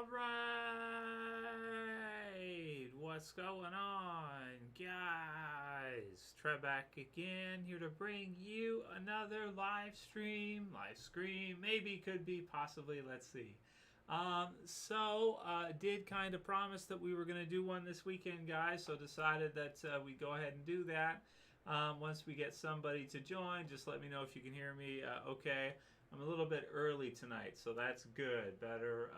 Alright, what's going on, guys? Trev back again, here to bring you another live stream, maybe, could be, possibly, let's see. Did kind of promise that we were going to do one this weekend, guys, so decided that we'd go ahead and do that. Once we get somebody to join, just let me know if you can hear me okay. I'm a little bit early tonight, so that's good. Better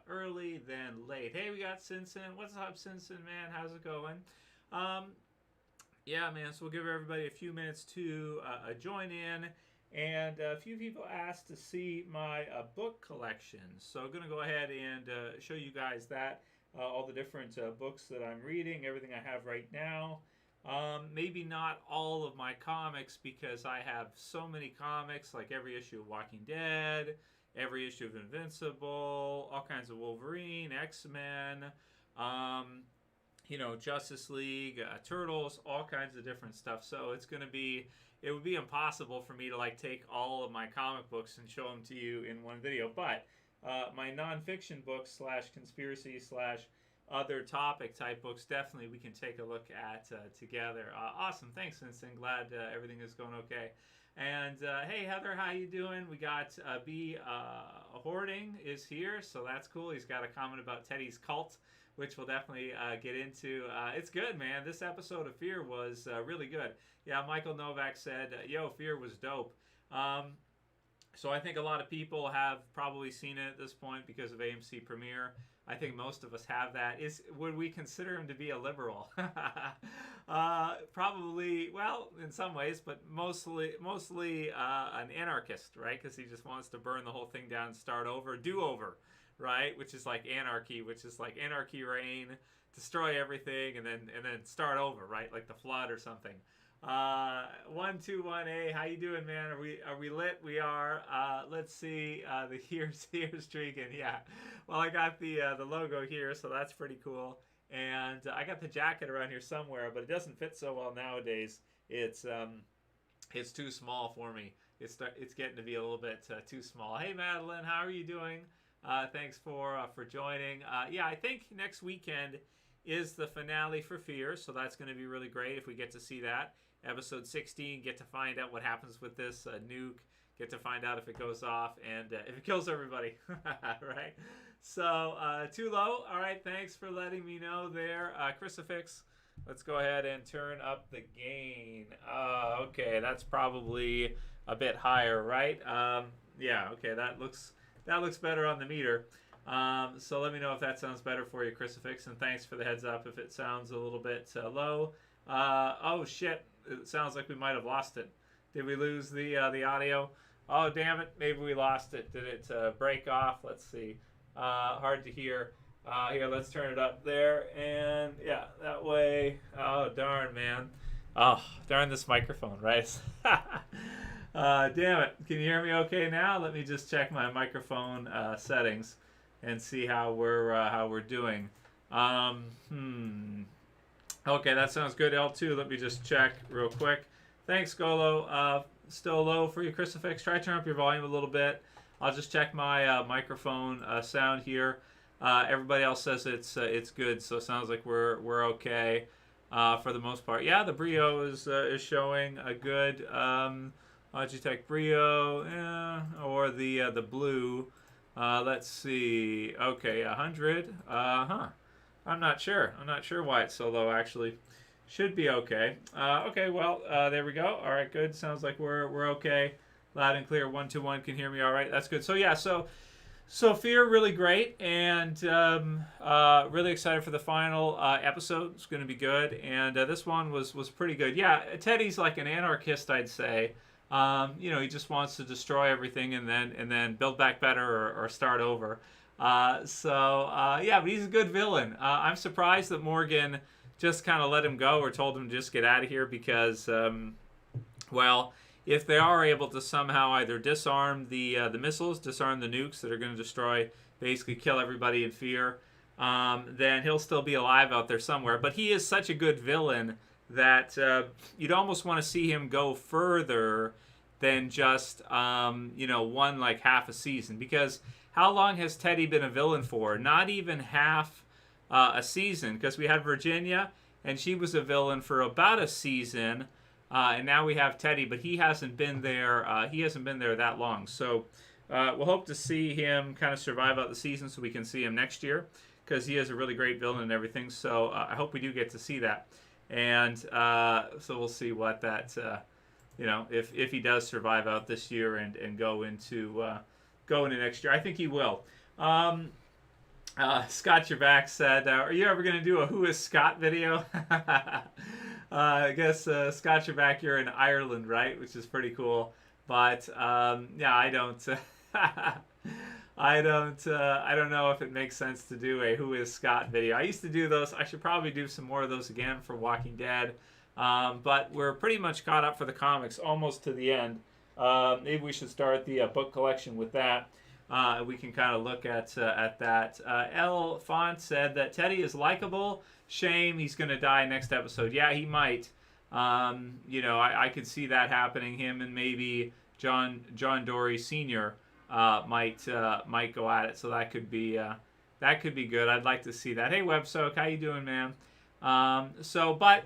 early than late. Hey, we got Simpson. What's up, Simpson, man? How's it going? Yeah, man, so we'll give everybody a few minutes to join in. And a few people asked to see my book collection. So I'm going to go ahead and show you guys that. All the different books that I'm reading, everything I have right now. Maybe not all of my comics, because I have so many comics, like every issue of Walking Dead, every issue of Invincible, all kinds of Wolverine, X-Men, Justice League, Turtles, all kinds of different stuff. So it would be impossible for me to take all of my comic books and show them to you in one video. But my nonfiction books / conspiracy / other topic type books, definitely we can take a look at together. Awesome, thanks, Vincent. Glad everything is going okay. And hey, Heather, how you doing? We got B Hoarding is here, so that's cool. He's got a comment about Teddy's cult, which we'll definitely get into. It's good, man. This episode of Fear was really good. Yeah, Michael Novak said, yo, Fear was dope. So I think a lot of people have probably seen it at this point because of AMC Premiere. I think most of us have that. Would we consider him to be a liberal? Probably, well, in some ways, but mostly an anarchist, right? Because he just wants to burn the whole thing down and start over, do over, right? Which is like anarchy, anarchy reign, destroy everything, and then start over, right? Like the flood or something. 121A, how you doing, man? Are we lit? We are. Let's see. The here's streaking. Yeah. Well, I got the logo here, so that's pretty cool. And I got the jacket around here somewhere, but it doesn't fit so well nowadays. It's too small for me. It's getting to be a little bit too small. Hey, Madeline, how are you doing? Thanks for joining. Yeah, I think next weekend is the finale for Fear, so that's going to be really great if we get to see that. Episode 16, get to find out what happens with this nuke, get to find out if it goes off and if it kills everybody, right? So, too low. All right, thanks for letting me know there. Crucifix, let's go ahead and turn up the gain. Okay, that's probably a bit higher, right? Yeah, okay, that looks better on the meter. So let me know if that sounds better for you, Crucifix, and thanks for the heads up if it sounds a little bit low. Oh shit, it sounds like we might have lost it. Did we lose the audio? Oh damn it, maybe we lost it. Did it break off? Let's see. Hard to hear. Here, let's turn it up there, and yeah, that way. Oh darn, man. Oh darn this microphone, right? Damn it. Can you hear me okay now? Let me just check my microphone settings and see how we're doing. Okay, that sounds good. L2, let me just check real quick. Thanks, Golo. Still low for you, Crucifix. Try to turn up your volume a little bit. I'll just check my microphone sound here. Everybody else says it's good, so it sounds like we're okay for the most part. Yeah, the Brio is showing a good Logitech Brio, or the blue. Let's see. Okay, 100. I'm not sure why it's so low, actually. Should be okay. Okay, well, there we go. All right, good. Sounds like we're okay. Loud and clear. 121 can hear me all right. That's good. So yeah, so Fear, really great, and really excited for the final episode. It's going to be good, and this one was pretty good. Yeah, Teddy's like an anarchist, I'd say. He just wants to destroy everything and then build back better or start over. Yeah, but he's a good villain. I'm surprised that Morgan just kind of let him go or told him to just get out of here because, well, if they are able to somehow either disarm the missiles, disarm the nukes that are going to destroy, basically kill everybody in Fear, then he'll still be alive out there somewhere. But he is such a good villain that you'd almost want to see him go further than just one like half a season. Because how long has Teddy been a villain for? Not even half a season, because we had Virginia and she was a villain for about a season, and now we have Teddy, but he hasn't been there. He hasn't been there that long. So we'll hope to see him kind of survive out the season, so we can see him next year, because he is a really great villain and everything. So I hope we do get to see that, and so we'll see what that if he does survive out this year and go into next year. I think he will. Scott Your Back said, are you ever going to do a Who is Scott video? I guess, Scott Your Back, you're in Ireland, right? Which is pretty cool. But, yeah, I don't know if it makes sense to do a Who is Scott video. I used to do those. I should probably do some more of those again for Walking Dead. But we're pretty much caught up for the comics, almost to the end. Maybe we should start the book collection with that. We can kind of look at that. L. Font said that Teddy is likable. Shame he's going to die next episode. Yeah, he might. I could see that happening. Him and maybe John Dory Sr. might go at it. So that could be good. I'd like to see that. Hey, Websoak, how you doing, man? But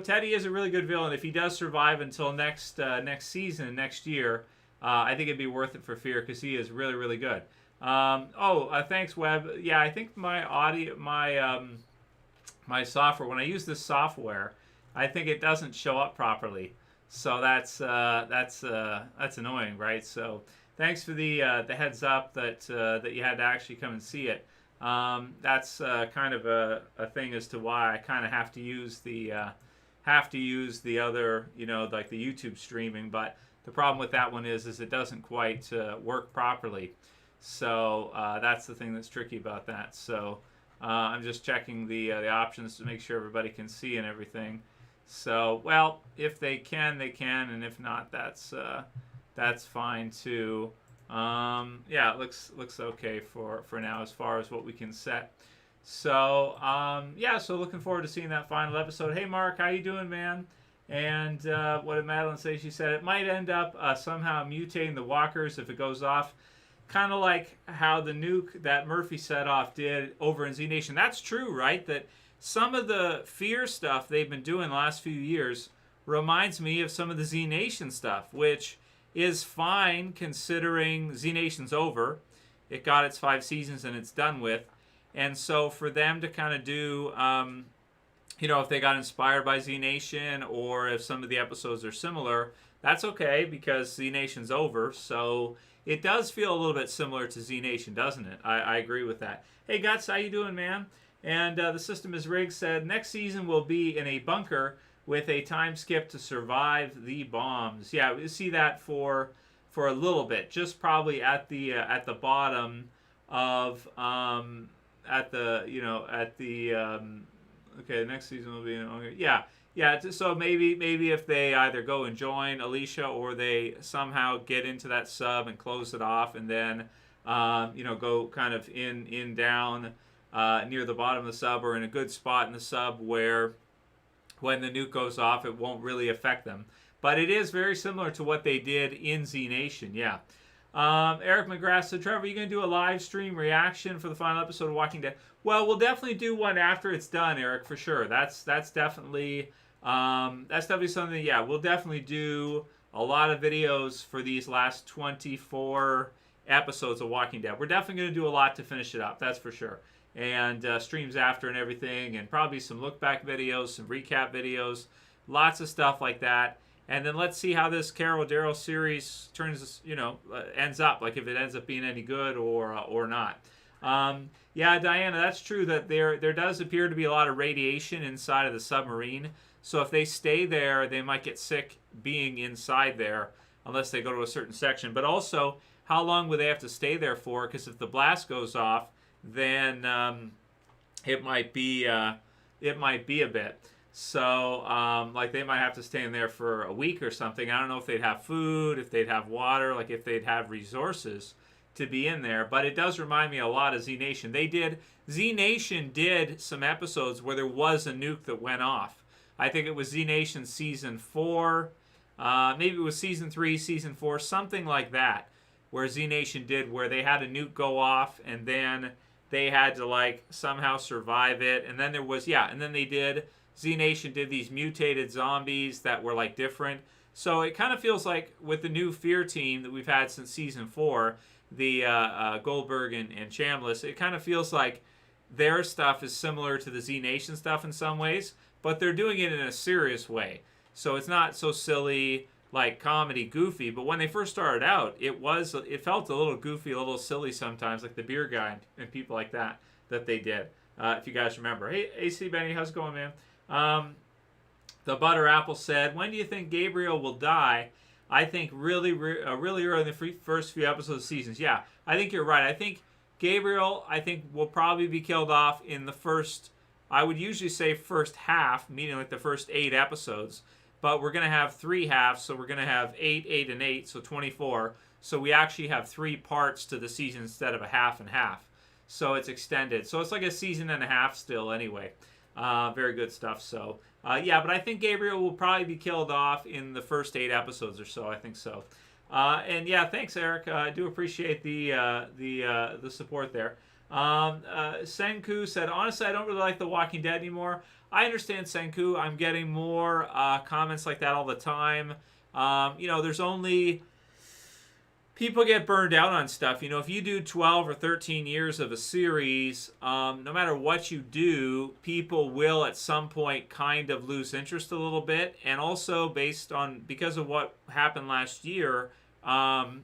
Teddy is a really good villain. If he does survive until next season, next year, I think it'd be worth it for Fear, because he is really, really good. Thanks, Web. Yeah, I think my audio, my software, when I use this software, I think it doesn't show up properly. So that's annoying, right? So thanks for the heads up that you had to actually come and see it. That's kind of a thing as to why I kind of have to use the other, like the YouTube streaming. But the problem with that one is it doesn't quite work properly. So that's the thing that's tricky about that. So I'm just checking the options to make sure everybody can see and everything. So, well, if they can, they can, and if not, that's fine too. Yeah, it looks okay for now as far as what we can set. So yeah, so looking forward to seeing that final episode. Hey, Mark, how you doing, man? And what did Madeline say? She said it might end up somehow mutating the walkers if it goes off, kind of like how the nuke that Murphy set off did over in Z Nation. That's true, right? That some of the Fear stuff they've been doing the last few years reminds me of some of the Z Nation stuff, which is fine considering Z Nation's over. It got its 5 seasons and it's done with. And so for them to kind of do, if they got inspired by Z Nation, or if some of the episodes are similar, that's okay, because Z Nation's over. So it does feel a little bit similar to Z Nation, doesn't it? I agree with that. Hey, Guts, how you doing, man? And the System is Rigged said, next season will be in a bunker with a time skip to survive the bombs. Yeah, we see that for a little bit, just probably at the bottom of okay, next season will be so maybe if they either go and join Alicia, or they somehow get into that sub and close it off, and then go kind of in down near the bottom of the sub, or in a good spot in the sub where when the nuke goes off it won't really affect them. But it is very similar to what they did in Z Nation. Yeah. Eric McGrath said, Trevor, are you going to do a live stream reaction for the final episode of Walking Dead? Well, we'll definitely do one after it's done, Eric, for sure. That's definitely something. Yeah, we'll definitely do a lot of videos for these last 24 episodes of Walking Dead. We're definitely going to do a lot to finish it up, that's for sure. And streams after and everything, and probably some look back videos, some recap videos, lots of stuff like that. And then let's see how this Carol Darrow series ends up, like if it ends up being any good or not. Yeah, Diana, that's true that there does appear to be a lot of radiation inside of the submarine. So if they stay there, they might get sick being inside there unless they go to a certain section. But also, how long would they have to stay there for? Because if the blast goes off, then it might be a bit. So, like, they might have to stay in there for a week or something. I don't know if they'd have food, if they'd have water, like if they'd have resources to be in there. But it does remind me a lot of Z Nation. Z Nation did some episodes where there was a nuke that went off. I think it was Z Nation season 4. maybe it was season 3, season 4, something like that, where Z Nation did, where they had a nuke go off and then they had to like somehow survive it. And then there was, and then they did, Z Nation did these mutated zombies that were like different. So it kind of feels like with the new Fear team that we've had since season 4, the Goldberg and Chambliss, it kind of feels like their stuff is similar to the Z Nation stuff in some ways, but they're doing it in a serious way. So it's not so silly, like comedy, goofy. But when they first started out, it felt a little goofy, a little silly sometimes, like the beer guy and people like that they did. If you guys remember. Hey, AC Benny, how's it going, man? The Butter Apple said, when do you think Gabriel will die? I think really early in the first few episodes of seasons. Yeah, I think you're right. I think Gabriel, will probably be killed off in the first, I would usually say first half, meaning like the first 8 episodes. But we're going to have 3 halves, so we're going to have 8, 8, and 8, so 24. So we actually have 3 parts to the season instead of a half and half. So it's extended. So it's like a season and a half still anyway. Very good stuff. So, but I think Gabriel will probably be killed off in the first 8 episodes or so. I think so. And yeah, thanks, Eric. I do appreciate the support there. Senku said, honestly, I don't really like The Walking Dead anymore. I understand, Senku. I'm getting more comments like that all the time. There's only... People get burned out on stuff. If you do 12 or 13 years of a series, no matter what you do, people will at some point kind of lose interest a little bit. And also because of what happened last year, I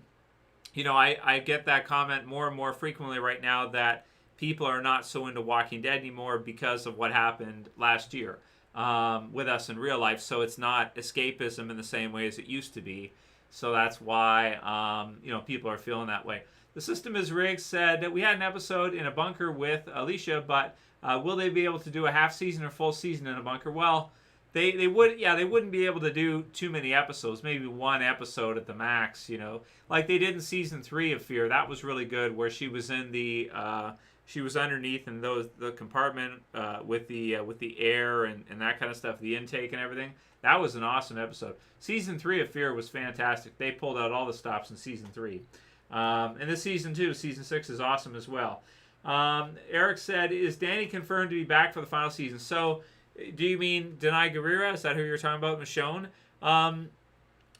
get that comment more and more frequently right now that people are not so into Walking Dead anymore because of what happened last year with us in real life. So it's not escapism in the same way as it used to be. So that's why, people are feeling that way. The System is Rigged said that we had an episode in a bunker with Alicia, but will they be able to do a half season or full season in a bunker? Well, they wouldn't be able to do too many episodes, maybe 1 episode at the max, like they did in season 3 of Fear. That was really good, where she was in she was underneath in the compartment with the air and that kind of stuff, the intake and everything. That was an awesome episode. Season 3 of Fear was fantastic. They pulled out all the stops in season 3. And this season 2, season 6 is awesome as well. Eric said, is Danny confirmed to be back for the final season? So, do you mean Denai Guerrera? Is that who you're talking about, Michonne?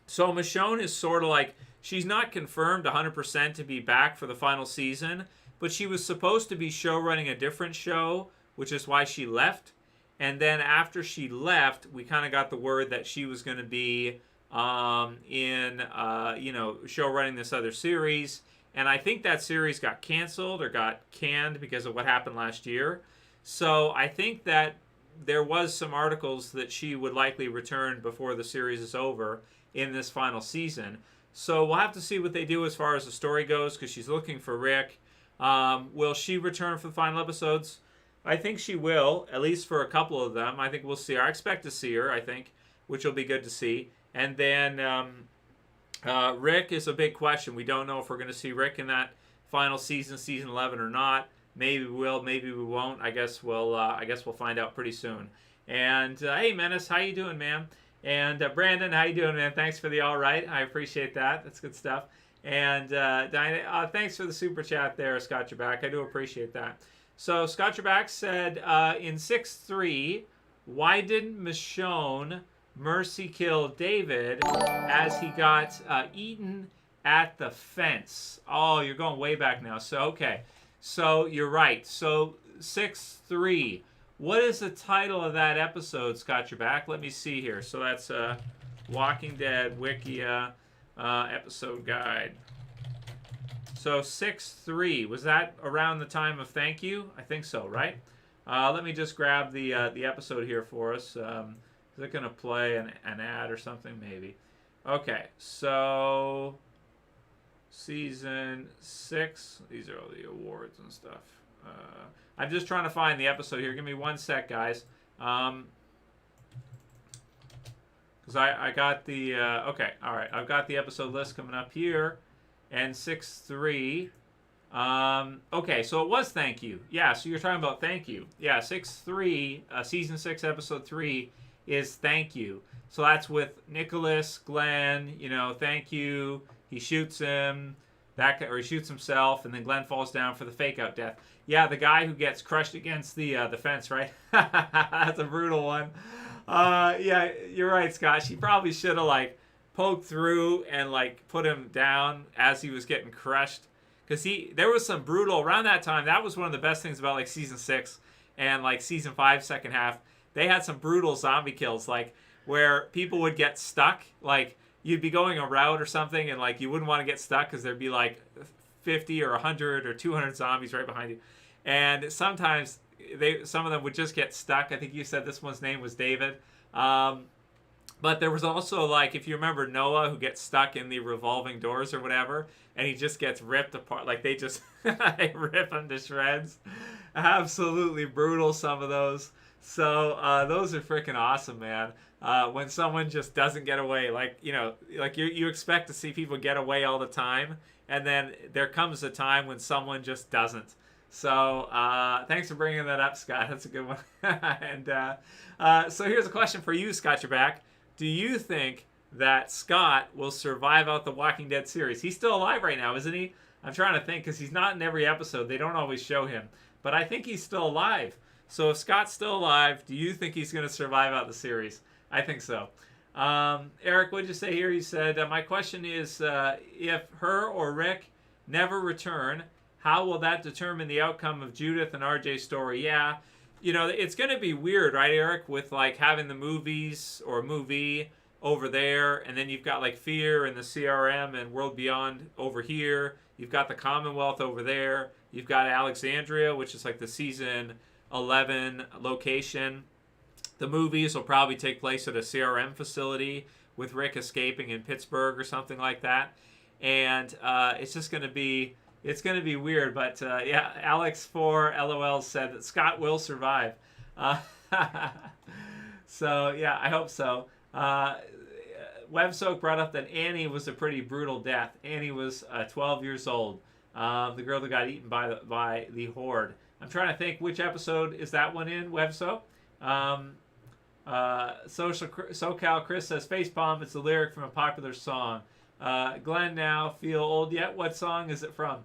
So Michonne is sort of like, she's not confirmed 100% to be back for the final season, but she was supposed to be show running a different show, which is why she left. And then after she left, we kind of got the word that she was going to be show running this other series. And I think that series got canceled or got canned because of what happened last year. So I think that there was some articles that she would likely return before the series is over in this final season. So we'll have to see what they do as far as the story goes, because she's looking for Rick. Will she return for the final episodes? I think she will, at least for a couple of them. I think we'll see her. I expect to see her, I think, which will be good to see. And then Rick is a big question. We don't know if we're going to see Rick in that final season, season 11, or not. Maybe we will, maybe we won't. I guess we'll find out pretty soon. And hey, Menace, how you doing, man? And Brandon, how you doing, man? Thanks for the all right. I appreciate that. That's good stuff. And Diana, thanks for the super chat there, Scott Jaback. I do appreciate that. So Scott Jaback said, in 6-3, why didn't Michonne mercy kill David as he got eaten at the fence? Oh, you're going way back now. So, okay. So, you're right. So, 6-3. What is the title of that episode, Scott Jaback? Let me see here. So, that's Walking Dead Wikia episode guide. So 6-3, was that around the time of Thank You? I think so, right? Let me just grab the episode here for us. Is it going to play an ad or something? Maybe. Okay, so season 6. These are all the awards and stuff. I'm just trying to find the episode here. Give me 1 sec, guys. Because I got the... okay, all right. I've got the episode list coming up here. And 6-3. Okay, so it was Thank You. Yeah, so you're talking about Thank You. Yeah, 6-3, season 6, episode 3 is thank you. So that's with Nicholas, Glenn, you know, thank you. He shoots him, or he shoots himself, and then Glenn falls down for the fake out death. Yeah, the guy who gets crushed against the fence, right? That's a brutal one. Yeah, you're right, Scott. She probably should have like poked through and like put him down as he was getting crushed, because there was some brutal around that time. That was one of the best things about like season 6 and like season 5 second half. They had some brutal zombie kills, like where people would get stuck. Like you'd be going a route or something, and like you wouldn't want to get stuck because there'd be like 50 or 100 or 200 zombies right behind you, and sometimes some of them would just get stuck. I think you said this one's name was David. But there was also, like, if you remember Noah, who gets stuck in the revolving doors or whatever, and he just gets ripped apart. Like, they just they rip him to shreds. Absolutely brutal, some of those. So those are freaking awesome, man. When someone just doesn't get away, like, you know, like you expect to see people get away all the time, and then there comes a time when someone just doesn't. So thanks for bringing that up, Scott. That's a good one. And so here's a question for you, Scott. You're back. Do you think that Scott will survive out the Walking Dead series? He's still alive right now, isn't he? I'm trying to think, because he's not in every episode. They don't always show him. But I think he's still alive. So if Scott's still alive, do you think he's going to survive out the series? I think so. Eric, what did you say here? He said, my question is, if her or Rick never return, how will that determine the outcome of Judith and RJ's story? Yeah, you know, it's going to be weird, right, Eric, with like having the movies or movie over there, and then you've got like Fear and the CRM and World Beyond over here. You've got the Commonwealth over there. You've got Alexandria, which is like the season 11 location. The movies will probably take place at a CRM facility with Rick escaping in Pittsburgh or something like that. And it's just going to be... It's going to be weird, but yeah, Alex4 LOL said that Scott will survive. So, yeah, I hope so. WebSoak brought up that Annie was a pretty brutal death. Annie was 12 years old, the girl that got eaten by the Horde. I'm trying to think, which episode is that one in, WebSoak? SoCal Chris says, Facepalm, it's a lyric from a popular song. Glenn now feel old yet? What song is it from?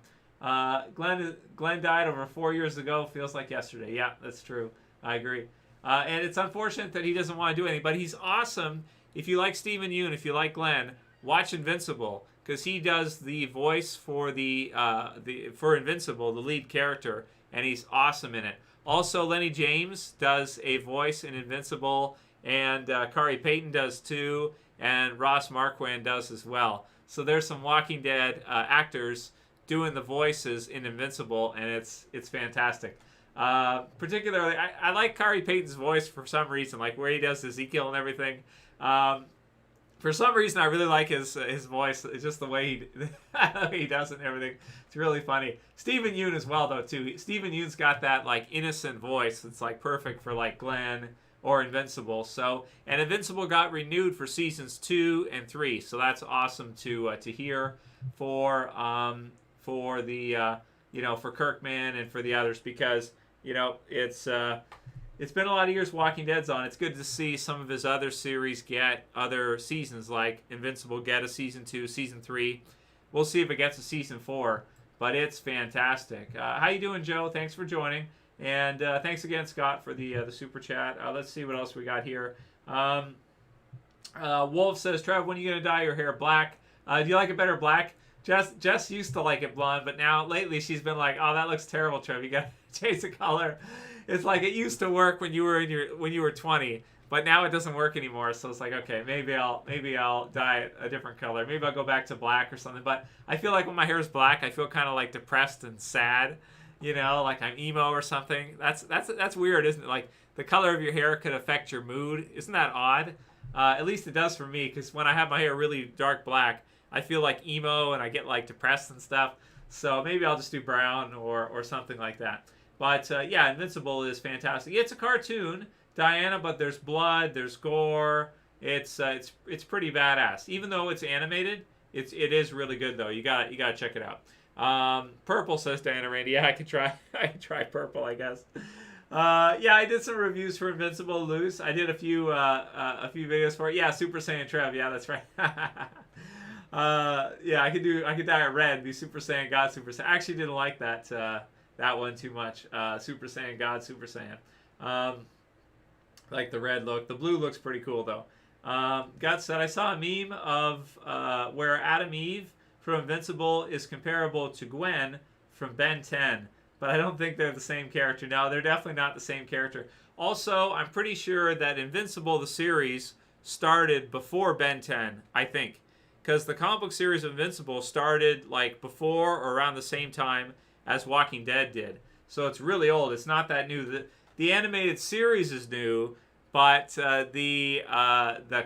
Glenn died over 4 years ago. Feels like yesterday. Yeah, that's true. I agree. And it's unfortunate that he doesn't want to do anything, but he's awesome. If you like Stephen Yeun, if you like Glenn, watch Invincible, because he does the voice for for Invincible, the lead character, and he's awesome in it. Also, Lenny James does a voice in Invincible, and Kari Payton does too. And Ross Marquand does as well. So there's some Walking Dead actors doing the voices in Invincible, and it's fantastic. Particularly, I like Kari Payton's voice for some reason, like where he does Ezekiel and everything. For some reason, I really like his voice. It's just the way he does it and everything. It's really funny. Stephen Yeun as well, though, too. Stephen Yeun's got that like innocent voice that's like perfect for like Glenn or Invincible. So, and Invincible got renewed for seasons 2 and 3. So that's awesome to hear for the for Kirkman and for the others, because it's been a lot of years Walking Dead's on. It's good to see some of his other series get other seasons, like Invincible get a season 2, season 3. We'll see if it gets a season 4, but it's fantastic. How you doing, Joe? Thanks for joining. And thanks again, Scott, for the super chat. Let's see what else we got here. Wolf says, Trev, when are you going to dye your hair black? Do you like it better black? Jess used to like it blonde, but now lately she's been like, oh, that looks terrible, Trev. You got to change the color. It's like it used to work when you were 20, but now it doesn't work anymore. So it's like, okay, maybe I'll dye it a different color. Maybe I'll go back to black or something. But I feel like when my hair is black, I feel kind of like depressed and sad. Like I'm emo or something. That's weird, isn't it? Like the color of your hair could affect your mood. Isn't that odd? At least it does for me, because when I have my hair really dark black, I feel like emo and I get like depressed and stuff. So maybe I'll just do brown or something like that. But yeah, Invincible is fantastic. It's a cartoon, Diana, but there's blood, there's gore. It's pretty badass. Even though it's animated, it is really good though. You gotta check it out. Purple, says Diana Randy. Yeah, I could try purple, I guess. Yeah, I did some reviews for Invincible Loose. I did a few videos for it. Yeah, Super Saiyan Trev. Yeah, that's right. Yeah, I could dye it red, be Super Saiyan God, Super Saiyan. I actually didn't like that one too much. Super Saiyan God, Super Saiyan. Like the red look. The blue looks pretty cool though. God said, I saw a meme of where Adam Eve from Invincible is comparable to Gwen from Ben 10, but I don't think they're the same character. No, they're definitely not the same character. Also, I'm pretty sure that Invincible, the series, started before Ben 10, I think, because the comic book series of Invincible started like before or around the same time as Walking Dead did. So it's really old. It's not that new. The animated series is new, but the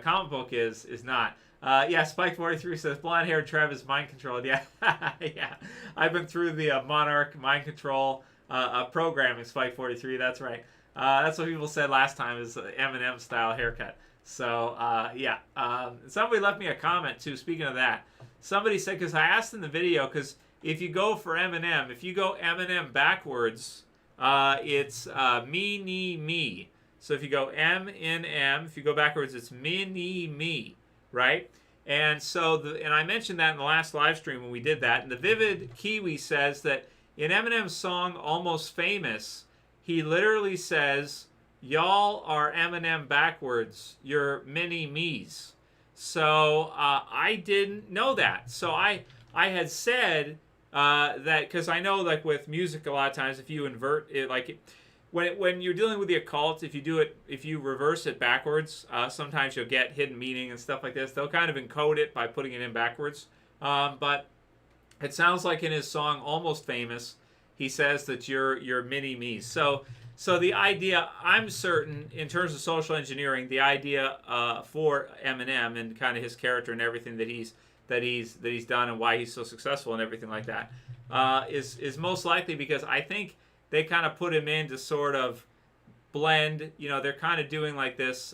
comic book is not. Yeah, Spike43 says blonde-haired Trev is mind controlled. Yeah, yeah. I've been through the Monarch mind control programming. Spike43. That's right. That's what people said last time is Eminem style haircut. So yeah. Somebody left me a comment too. Speaking of that, somebody said, because I asked in the video, because if you go for Eminem, if you go Eminem backwards, it's me, knee, me. So if you go M, N, M, if you go backwards, it's mini, me, right? And so, and I mentioned that in the last live stream when we did that. And the Vivid Kiwi says that in Eminem's song Almost Famous, he literally says, y'all are Eminem backwards. You're mini me's. So I didn't know that. So I had said that, because I know like with music a lot of times, if you invert it, like when you're dealing with the occult, if you reverse it backwards, sometimes you'll get hidden meaning and stuff like this. They'll kind of encode it by putting it in backwards. But it sounds like in his song Almost Famous, he says that you're mini me. So the idea, I'm certain, in terms of social engineering, the idea for Eminem and kind of his character and everything that he's done and why he's so successful and everything like that, is most likely because I think they kind of put him in to sort of blend. You know, they're kind of doing like this.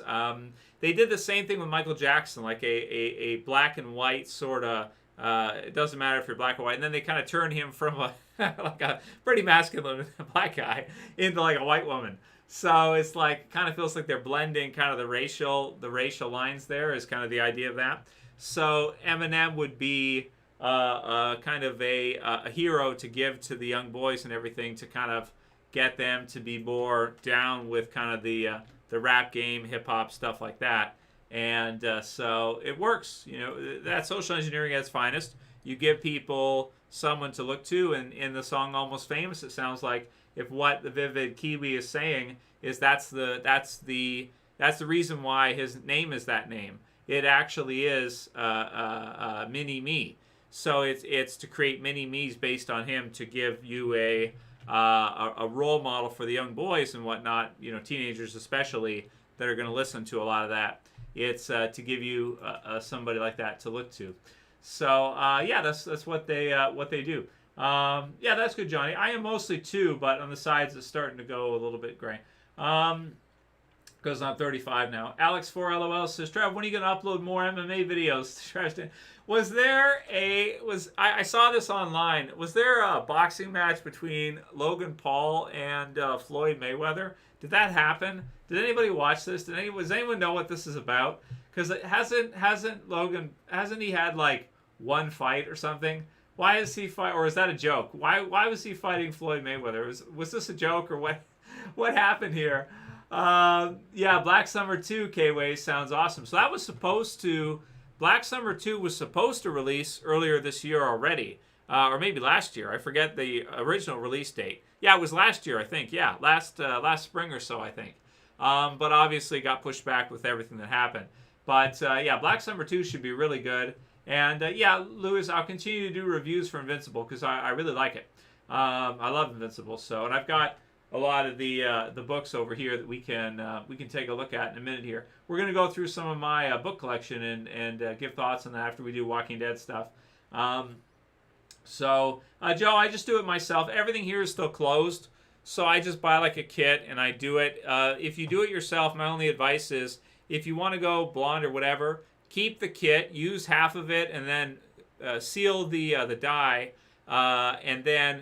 They did the same thing with Michael Jackson, like a black and white sort of. It doesn't matter if you're black or white, and then they kind of turn him from like a pretty masculine black guy into like a white woman. So it's like kind of feels like they're blending kind of the racial lines there is kind of the idea of that. So Eminem would be kind of a hero to give to the young boys and everything to kind of get them to be more down with kind of the rap game, hip hop, stuff like that. And so it works. You know, that's social engineering at its finest. You give people someone to look to, and in the song Almost Famous, it sounds like if what the Vivid Kiwi is saying is that's the reason why his name is that name. It actually is mini me. So it's to create mini me's based on him to give you a role model for the young boys and whatnot, you know, teenagers especially, that are going to listen to a lot of that. It's to give you somebody like that to look to. So yeah, that's what they do. Yeah, that's good, Johnny. I am mostly 2, but on the sides it's starting to go a little bit gray. Because I'm 35 now. Alex4LOL says, Trev, when are you going to upload more MMA videos? I saw this online. Was there a boxing match between Logan Paul and Floyd Mayweather? Did that happen? Did anybody watch this? Does anyone know what this is about? Because it hasn't he had like one fight or something? Why is he fight? Or is that a joke? Why was he fighting Floyd Mayweather? Was this a joke or what? What happened here? Yeah, Black Summer 2 K-Way sounds awesome. So that was Black Summer 2 was supposed to release earlier this year already, or maybe last year. I forget the original release date. Yeah, it was last year, I think. Yeah, last spring or so, I think. But obviously got pushed back with everything that happened. But yeah, Black Summer 2 should be really good. And yeah, Lewis, I'll continue to do reviews for Invincible because I really like it. I love Invincible. So, and I've got a lot of the books over here that we can take a look at in a minute here. We're going to go through some of my book collection and give thoughts on that after we do Walking Dead stuff. So, Joe, I just do it myself. Everything here is still closed, so I just buy like a kit and I do it. If you do it yourself, my only advice is if you want to go blonde or whatever, keep the kit, use half of it, and then seal the die and then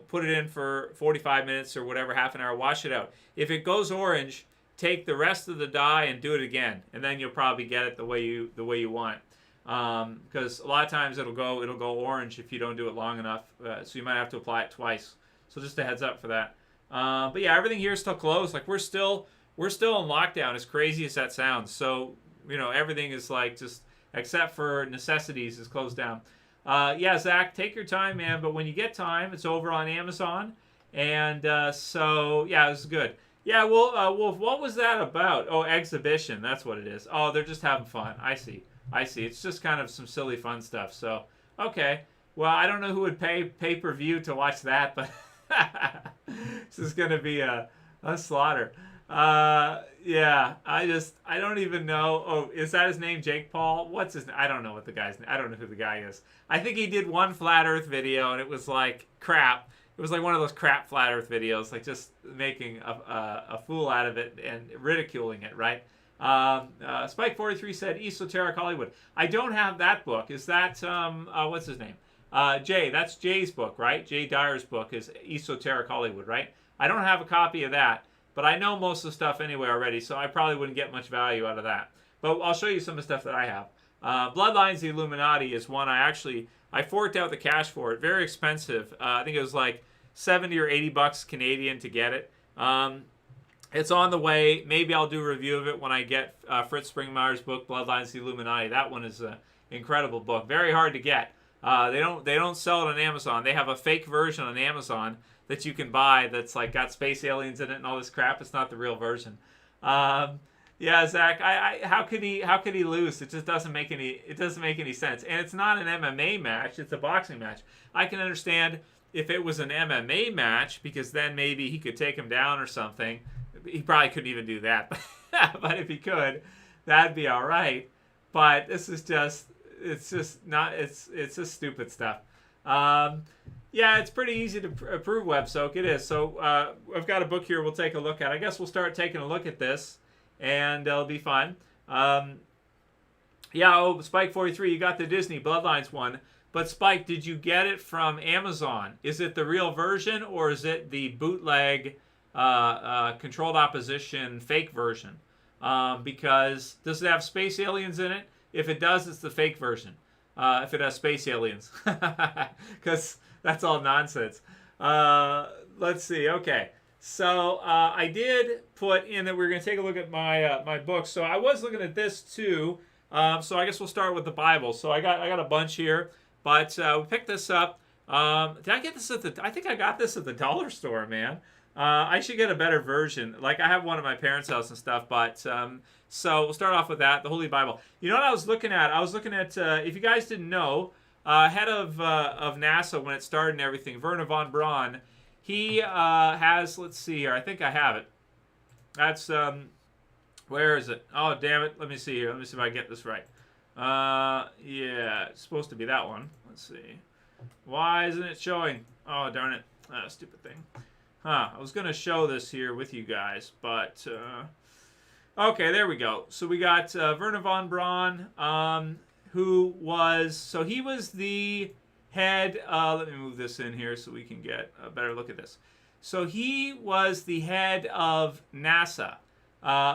put it in for 45 minutes or whatever, half an hour. Wash it out. If it goes orange, take the rest of the dye and do it again, and then you'll probably get it the way you want. Because a lot of times it'll go orange if you don't do it long enough. So you might have to apply it twice. So just a heads up for that. But yeah, everything here is still closed. Like we're still in lockdown, as crazy as that sounds. So everything is like just except for necessities is closed down. Yeah, Zach, take your time, man. But when you get time, it's over on Amazon. And so yeah, this is good. Yeah, Wolf, what was that about? Oh, exhibition. That's what it is. Oh, they're just having fun. I see. It's just kind of some silly fun stuff. So, okay. Well, I don't know who would pay pay-per-view to watch that, but this is going to be a slaughter. Yeah, I don't even know. Oh, is that his name, Jake Paul? What's his name? I don't know what the guy's name. I don't know who the guy is. I think he did one flat earth video, and it was like crap. It was like one of those crap flat earth videos, like just making a fool out of it and ridiculing it, right? Spike43 said Esoteric Hollywood. I don't have that book. Is that, what's his name? Jay. That's Jay's book, right? Jay Dyer's book is Esoteric Hollywood, right? I don't have a copy of that, but I know most of the stuff anyway already, so I probably wouldn't get much value out of that. But I'll show you some of the stuff that I have. Bloodlines, the Illuminati is one I forked out the cash for it. Very expensive. I think it was like 70 or 80 bucks Canadian to get it. It's on the way. Maybe I'll do a review of it when I get Fritz Springmeier's book, Bloodlines, the Illuminati. That one is an incredible book. Very hard to get. They don't sell it on Amazon. They have a fake version on Amazon that you can buy that's like got space aliens in it and all this crap. It's not the real version. Yeah, Zach. How could he lose? It just doesn't make any sense. And it's not an MMA match. It's a boxing match. I can understand if it was an MMA match, because then maybe he could take him down or something. He probably couldn't even do that. But if he could, that'd be all right. But this is just, it's just stupid stuff. Yeah, it's pretty easy to prove web soak. It is. So I've got a book here we'll take a look at. I guess we'll start taking a look at this, and it'll be fun. Yeah, Spike43, you got the Disney Bloodlines one. But Spike, did you get it from Amazon? Is it the real version, or is it the bootleg controlled opposition fake version? Because does it have space aliens in it? If it does, it's the fake version. If it has space aliens. Because that's all nonsense. Let's see. Okay. So I did put in that we're going to take a look at my book. So I was looking at this too. So I guess we'll start with the Bible. So I got a bunch here. But we picked this up. Did I get this at I think I got this at the dollar store, man. I should get a better version. Like I have one at my parents' house and stuff. But so we'll start off with that, the Holy Bible. You know what I was looking at? I was looking at, if you guys didn't know, head of NASA when it started and everything, Werner von Braun, he has, let's see here, I think I have it. That's, where is it? Oh, damn it. Let me see here. Let me see if I get this right. Yeah, it's supposed to be that one. Let's see. Why isn't it showing? Oh, darn it. Stupid thing. I was going to show this here with you guys, but, okay, there we go. So we got Werner von Braun, who was, so he was the head, let me move this in here so we can get a better look at this. So he was the head of NASA.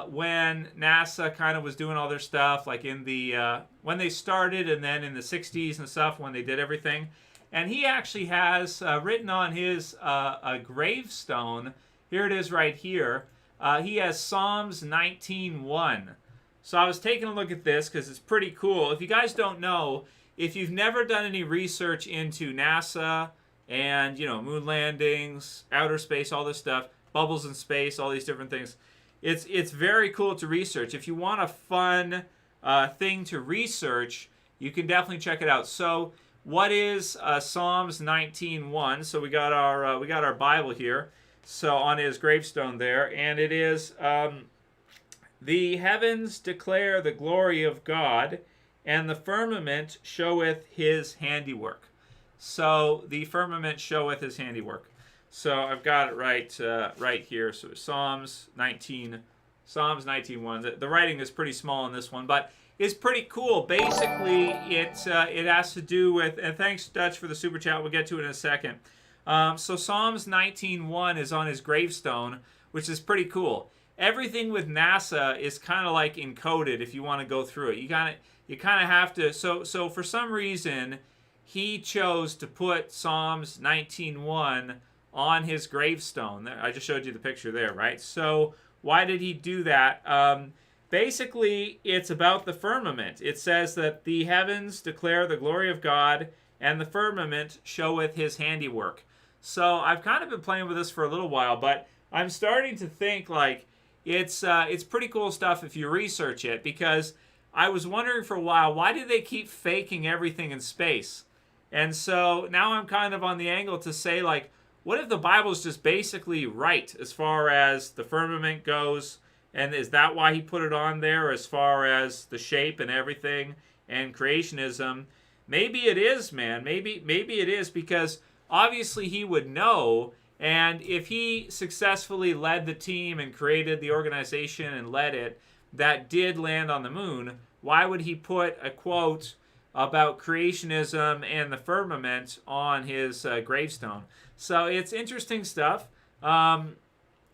When NASA kind of was doing all their stuff, like in the, when they started and then in the 60s and stuff, when they did everything. And he actually has written on his a gravestone, here it is right here, he has Psalms 19:1. So I was taking a look at this because it's pretty cool. If you guys don't know, if you've never done any research into NASA and, you know, moon landings, outer space, all this stuff, bubbles in space, all these different things, it's very cool to research. If you want a fun thing to research, you can definitely check it out. So what is Psalms 19:1? So we got our Bible here. So on his gravestone there, and it is, the heavens declare the glory of God, and the firmament showeth his handiwork. So the firmament showeth his handiwork. So I've got it right here. So Psalms 19:1. The writing is pretty small in this one, but is pretty cool. Basically, it has to do with, and thanks Dutch for the super chat. We'll get to it in a second. So Psalms 19:1 is on his gravestone, which is pretty cool. Everything with NASA is kind of like encoded. If you want to go through it, you kind of have to. So for some reason, he chose to put Psalms 19:1 on his gravestone. I just showed you the picture there, right? So why did he do that? Basically, it's about the firmament. It says that the heavens declare the glory of God, and the firmament showeth his handiwork. So I've kind of been playing with this for a little while, but I'm starting to think like it's pretty cool stuff if you research it, because I was wondering for a while, why do they keep faking everything in space? And so now I'm kind of on the angle to say, like, what if the Bible is just basically right as far as the firmament goes? And is that why he put it on there as far as the shape and everything and creationism? Maybe it is, man. Maybe it is, because obviously he would know. And if he successfully led the team and created the organization and led it that did land on the moon, why would he put a quote about creationism and the firmament on his gravestone? So it's interesting stuff.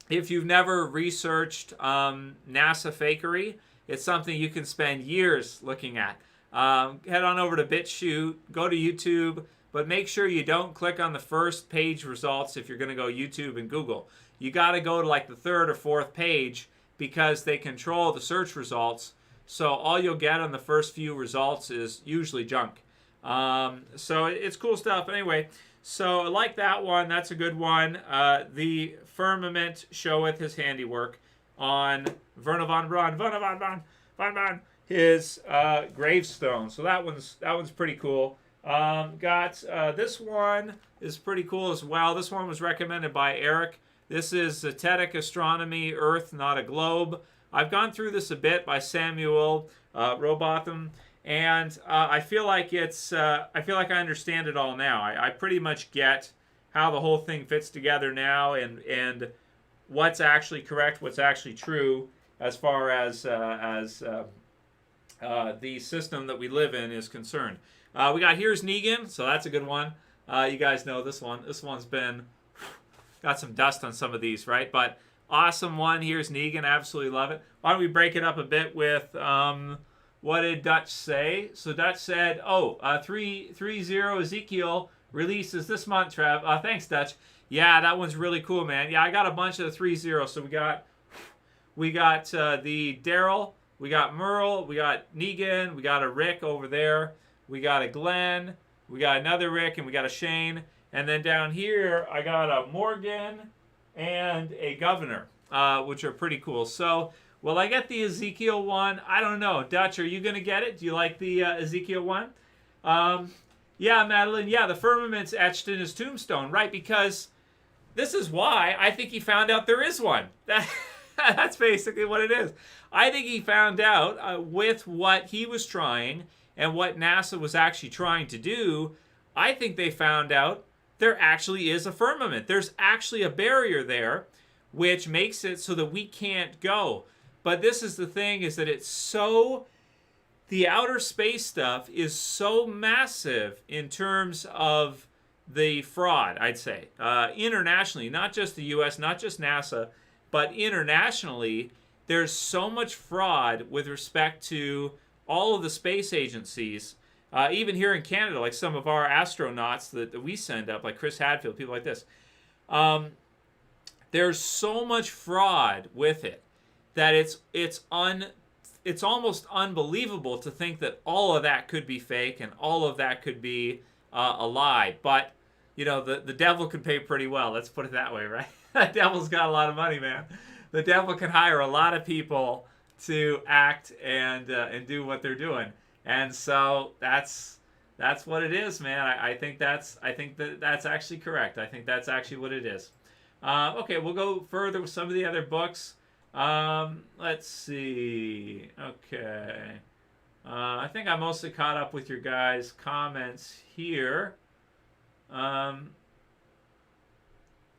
If you've never researched NASA fakery, it's something you can spend years looking at. Head on over to BitChute, go to YouTube, but make sure you don't click on the first page results if you're going to go YouTube and Google. You got to go to like the third or fourth page, because they control the search results. So all you'll get on the first few results is usually junk. So it's cool stuff. Anyway, so I like that one. That's a good one. The firmament showeth his handiwork on Werner von Braun, his gravestone. So that one's pretty cool. This one is pretty cool as well. This one was recommended by Eric. This is Zetetic Astronomy, Earth, Not a Globe. I've gone through this a bit by Samuel Robotham, and I feel like I understand it all now. I pretty much get how the whole thing fits together now, and what's actually correct, what's actually true as far as the system that we live in is concerned. We got Here's Negan, so that's a good one. You guys know this one. This one's been got some dust on some of these, right? But awesome one. Here's Negan. Absolutely love it. Why don't we break it up a bit with what did Dutch say? So Dutch said, 3.0 Ezekiel releases this month, Trev. Thanks, Dutch. Yeah, that one's really cool, man. Yeah, I got a bunch of the 3.0. So we got the Daryl, we got Merle, we got Negan, we got a Rick over there, we got a Glenn, we got another Rick, and we got a Shane. And then down here, I got a Morgan and a Governor, which are pretty cool. So, will I get the Ezekiel one? I don't know. Dutch, are you going to get it? Do you like the Ezekiel one? Yeah, Madeline. Yeah, the firmament's etched in his tombstone, right? Because this is why I think he found out there is one. That's basically what it is. I think he found out with what he was trying and what NASA was actually trying to do. I think they found out there actually is a firmament. There's actually a barrier there, which makes it so that we can't go. But this is the thing, is that it's so, the outer space stuff is so massive in terms of the fraud, I'd say. Internationally, not just the US, not just NASA, but internationally, there's so much fraud with respect to all of the space agencies. Even here in Canada, like some of our astronauts that we send up, like Chris Hadfield, people like this. There's so much fraud with it that it's almost unbelievable to think that all of that could be fake and all of that could be a lie. But, you know, the devil can pay pretty well. Let's put it that way, right? The devil's got a lot of money, man. The devil can hire a lot of people to act and do what they're doing. And so that's what it is, man. I think that's actually correct. I think that's actually what it is. Okay, we'll go further with some of the other books. Let's see. Okay. I think I'm mostly caught up with your guys' comments here.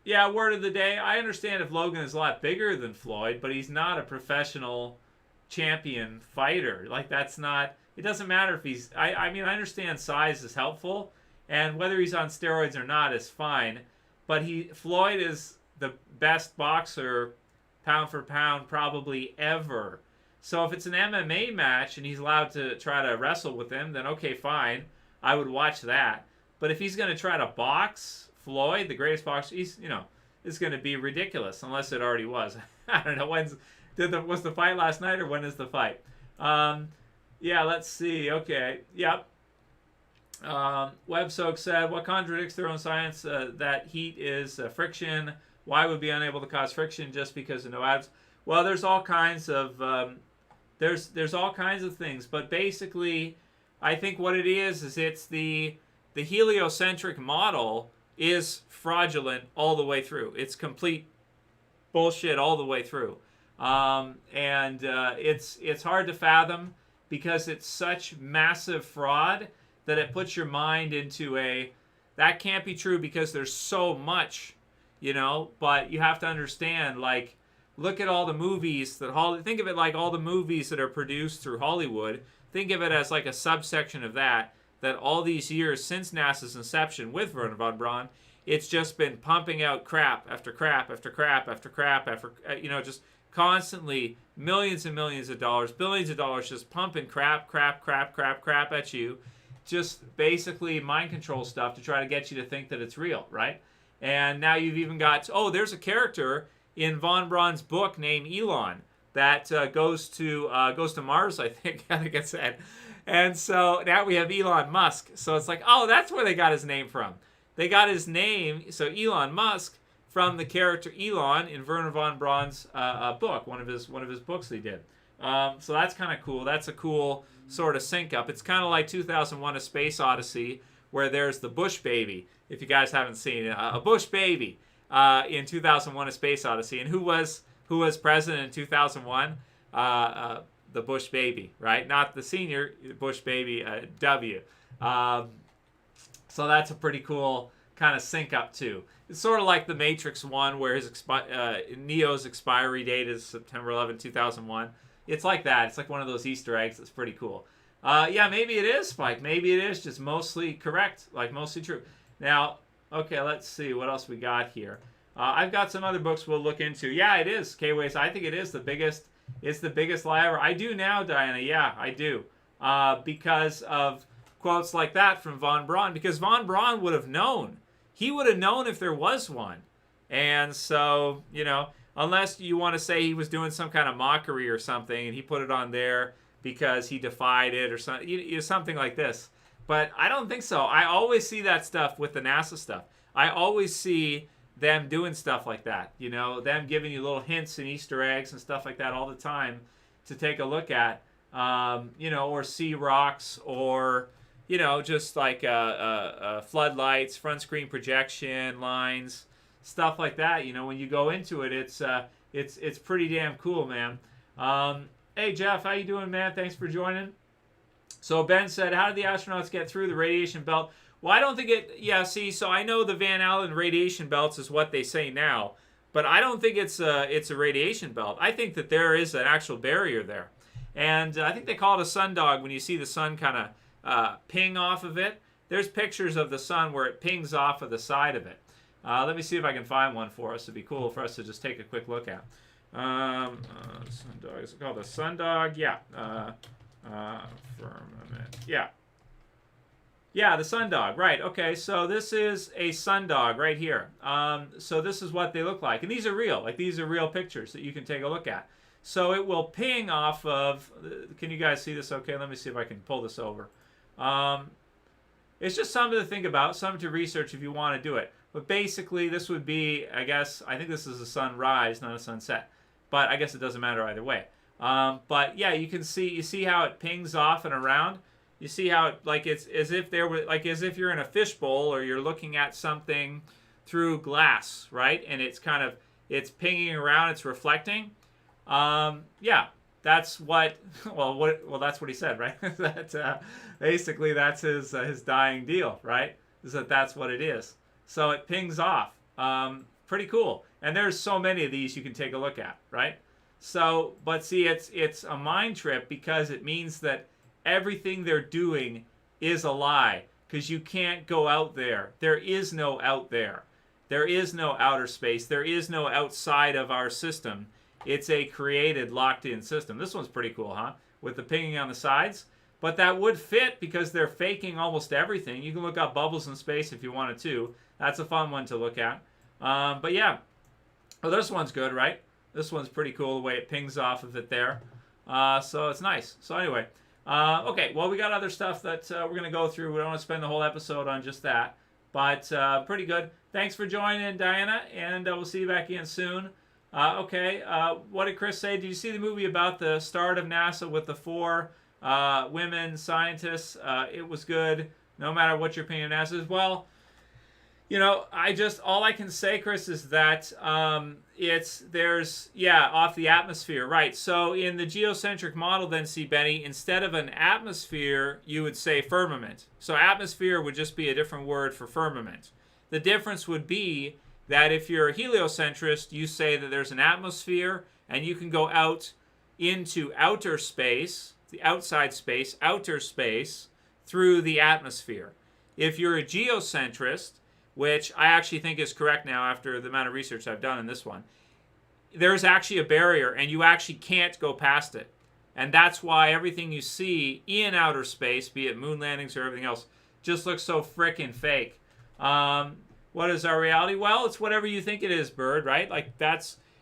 Yeah, word of the day. I understand if Logan is a lot bigger than Floyd, but he's not a professional champion fighter. Like, that's not, it doesn't matter if he's, I mean, I understand size is helpful, and whether he's on steroids or not is fine, but Floyd is the best boxer, pound for pound, probably ever. So if it's an MMA match and he's allowed to try to wrestle with him, then okay, fine. I would watch that. But if he's going to try to box Floyd, the greatest boxer, he's, it's going to be ridiculous, unless it already was. I don't know, was the fight last night, or when is the fight? Yeah, let's see. Okay, yep. WebSoak said, what contradicts their own science? That heat is friction. Why would be unable to cause friction just because of no atoms? Well, there's all kinds of there's all kinds of things, but basically, I think what it is it's the heliocentric model is fraudulent all the way through. It's complete bullshit all the way through, and it's hard to fathom because it's such massive fraud that it puts your mind into that can't be true because there's so much, But you have to understand, like, look at all the movies think of it like all the movies that are produced through Hollywood. Think of it as like a subsection of that all these years since NASA's inception with Wernher von Braun, it's just been pumping out crap after crap after crap after crap after, just constantly millions and millions of dollars, billions of dollars just pumping crap at you. Just basically mind control stuff to try to get you to think that it's real, right? And now you've even got, there's a character in von Braun's book named Elon that goes to Mars, I think it said. And so now we have Elon Musk. So it's like, that's where they got his name from. They got his name, so Elon Musk, from the character Elon in Wernher von Braun's book, one of his books they did. So that's kind of cool. That's a cool sort of sync up. It's kind of like 2001: A Space Odyssey, where there's the Bush baby. If you guys haven't seen it, a Bush baby in 2001: A Space Odyssey, and who was president in 2001? The Bush baby, right? Not the senior Bush baby, W. So that's a pretty cool kind of sync up too. It's sort of like the Matrix 1, where Neo's expiry date is September 11, 2001. It's like that. It's like one of those Easter eggs. That's pretty cool. Yeah, maybe it is, Spike. Maybe it is just mostly correct, like mostly true. Now, okay, let's see what else we got here. I've got some other books we'll look into. Yeah, it is, K-Ways. I think it is the biggest. It's the biggest lie ever. I do now, Diana. Yeah, I do. Because of quotes like that from von Braun. Because von Braun would have known. He would have known if there was one. And so, unless you want to say he was doing some kind of mockery or something, and he put it on there because he defied it or something, something like this. But I don't think so. I always see that stuff with the NASA stuff. I always see them doing stuff like that, them giving you little hints and Easter eggs and stuff like that all the time to take a look at, or see rocks, or, just like floodlights, front screen projection lines, stuff like that. When you go into it, it's pretty damn cool, man. Hey, Jeff, how you doing, man? Thanks for joining. So Ben said, how did the astronauts get through the radiation belt? Well, I don't think so I know the Van Allen radiation belts is what they say now, but I don't think it's a radiation belt. I think that there is an actual barrier there. And I think they call it a sundog when you see the sun kind of ping off of it. There's pictures of the sun where it pings off of the side of it. Let me see if I can find one for us. It'd be cool for us to just take a quick look at. Sundog, is it called a sundog? Yeah. Firmament. Yeah. Yeah, the sundog, right. Okay, so this is a sundog right here. So this is what they look like. And these are real. Like, these are real pictures that you can take a look at. So it will ping off of... Can you guys see this okay? Let me see if I can pull this over. It's just something to think about, something to research if you want to do it. But basically, this would be, I think this is a sunrise, not a sunset. But I guess it doesn't matter either way. But yeah, you see how it pings off and around? You see how it's as if you're in a fishbowl or you're looking at something through glass, right? And it's pinging around, it's reflecting. Yeah, that's what. Well, that's what he said, right? That basically that's his dying deal, right? Is that's what it is. So it pings off. Pretty cool. And there's so many of these you can take a look at, right? So, but see, it's a mind trip because it means that everything they're doing is a lie because you can't go out there. There is no out there. There is no outer space. There is no outside of our system. It's a created, locked-in system. This one's pretty cool, huh? With the pinging on the sides. But that would fit because they're faking almost everything. You can look up bubbles in space if you wanted to. That's a fun one to look at. But yeah. Oh, this one's good, right? This one's pretty cool the way it pings off of it there. So it's nice. So anyway. Okay, well, we got other stuff that we're going to go through. We don't want to spend the whole episode on just that. But pretty good. Thanks for joining, Diana. And we'll see you back again soon. Okay, what did Chris say? Did you see the movie about the start of NASA with the 4 women scientists? It was good, no matter what your opinion of NASA is. Well, you know, all I can say, Chris, is that there's off the atmosphere, right? So in the geocentric model, then, see, Benny, instead of an atmosphere, you would say firmament. So atmosphere would just be a different word for firmament. The difference would be that if you're a heliocentrist, you say that there's an atmosphere, and you can go out into outer space, the outside space, outer space, through the atmosphere. If you're a geocentrist, which I actually think is correct now after the amount of research I've done in this one, there's actually a barrier, and you actually can't go past it. And that's why everything you see in outer space, be it moon landings or everything else, just looks so frickin' fake. What is our reality? Well, it's whatever you think it is, Bird, right? Like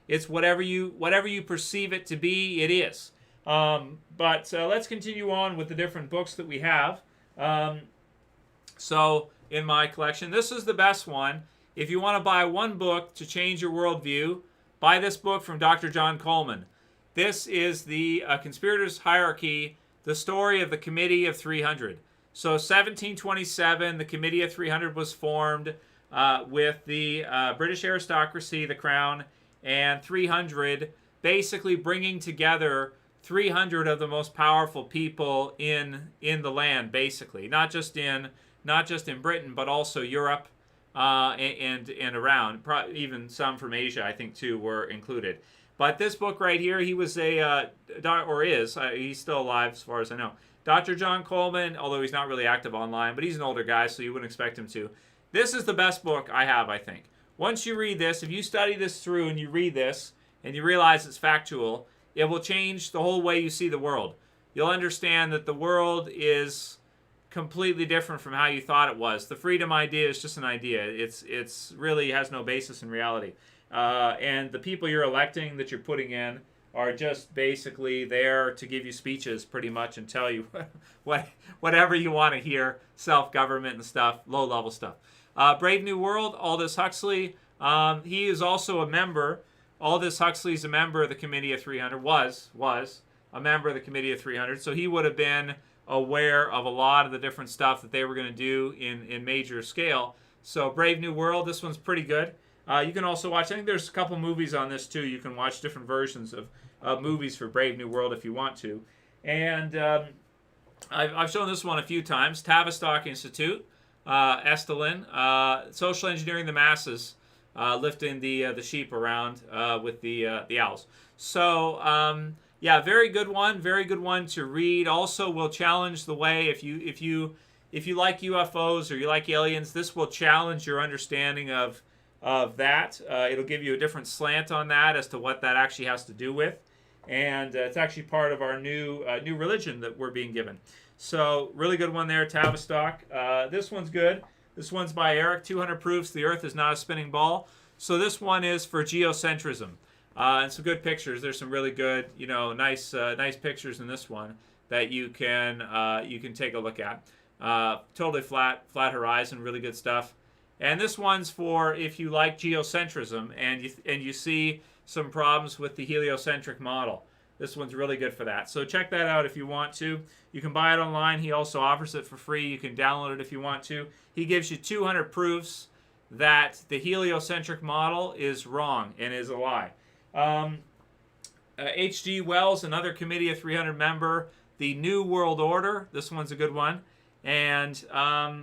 it's whatever you perceive it to be, it is. But let's continue on with the different books that we have. So in my collection, this is the best one. If you want to buy one book to change your worldview, buy this book from Dr. John Coleman. This is the Conspirators' Hierarchy, the story of the Committee of 300. So 1727, the Committee of 300 was formed with the British aristocracy, the crown, and 300, basically bringing together 300 of the most powerful people in the land, basically. Not just in Britain, but also Europe and around. Even some from Asia, I think, too, were included. But this book right here, he was he's still alive as far as I know. Dr. John Coleman, although he's not really active online, but he's an older guy, so you wouldn't expect him to. This is the best book I have, I think. Once you read this, if you study this through and you read this and you realize it's factual, it will change the whole way you see the world. You'll understand that the world is completely different from how you thought it was. The freedom idea is just an idea. It's really has no basis in reality. And the people you're electing that you're putting in are just basically there to give you speeches pretty much and tell you whatever you want to hear, self-government and stuff, low-level stuff. Brave New World, Aldous Huxley, he is also a member. Aldous Huxley's a member of the Committee of 300, was a member of the Committee of 300, so he would have been aware of a lot of the different stuff that they were going to do in major scale. So Brave New World, this one's pretty good. You can also watch, I think there's a couple movies on this too. You can watch different versions of movies for Brave New World if you want to. And I've shown this one a few times. Tavistock Institute, Estelin, Social Engineering the Masses, lifting the sheep around with the owls. So yeah, very good one to read. Also will challenge the way, if you like UFOs or you like aliens, this will challenge your understanding of that. It'll give you a different slant on that as to what that actually has to do with. And it's actually part of our new religion that we're being given. So really good one there, Tavistock. This one's good. This one's by Eric, 200 Proofs the Earth is Not a Spinning Ball. So this one is for geocentrism. And some good pictures. There's some really good, nice pictures in this one that you can take a look at. Totally flat horizon, really good stuff. And this one's for if you like geocentrism and you see some problems with the heliocentric model. This one's really good for that. So check that out if you want to. You can buy it online. He also offers it for free. You can download it if you want to. He gives you 200 proofs that the heliocentric model is wrong and is a lie. H.G. Wells, another Committee of 300 member. The New World Order. This one's a good one. And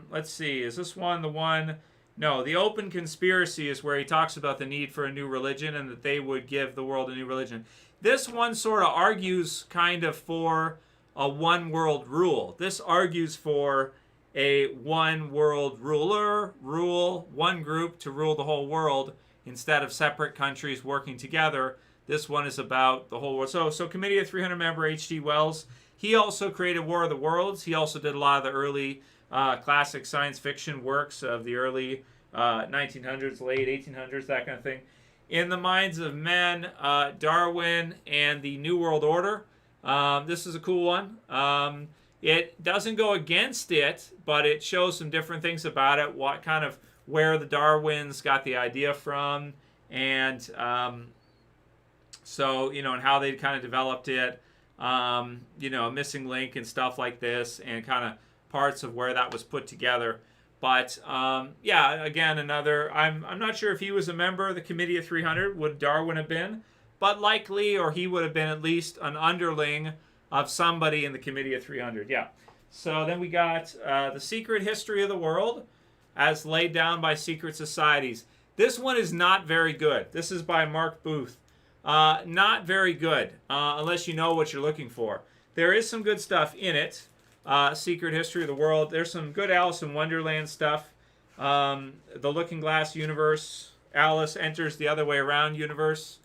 let's see. Is this one the one? No, the Open Conspiracy is where he talks about the need for a new religion and that they would give the world a new religion. This one sort of argues kind of for a one world rule. This argues for a one world ruler, rule one group to rule the whole world instead of separate countries working together. This one is about the whole world. So Committee of 300 member H.G. Wells, he also created War of the Worlds. He also did a lot of the early classic science fiction works of the early 1900s, late 1800s, that kind of thing. In the Minds of Men, Darwin and the New World Order. This is a cool one. It doesn't go against it, but it shows some different things about it, what kind of where the Darwins got the idea from, and so, you know, and how they kind of developed it, you know, missing link and stuff like this, and kind of parts of where that was put together. But yeah, again, another, I'm not sure if he was a member of the Committee of 300, would Darwin have been, but likely, or he would have been at least an underling of somebody in the Committee of 300, yeah. So then we got The Secret History of the World, as laid down by secret societies. This one is not very good. This is by Mark Booth. Not very good, unless you know what you're looking for. There is some good stuff in it. Secret History of the World. There's some good Alice in Wonderland stuff. The Looking Glass Universe. Alice Enters the Other Way Around Universe.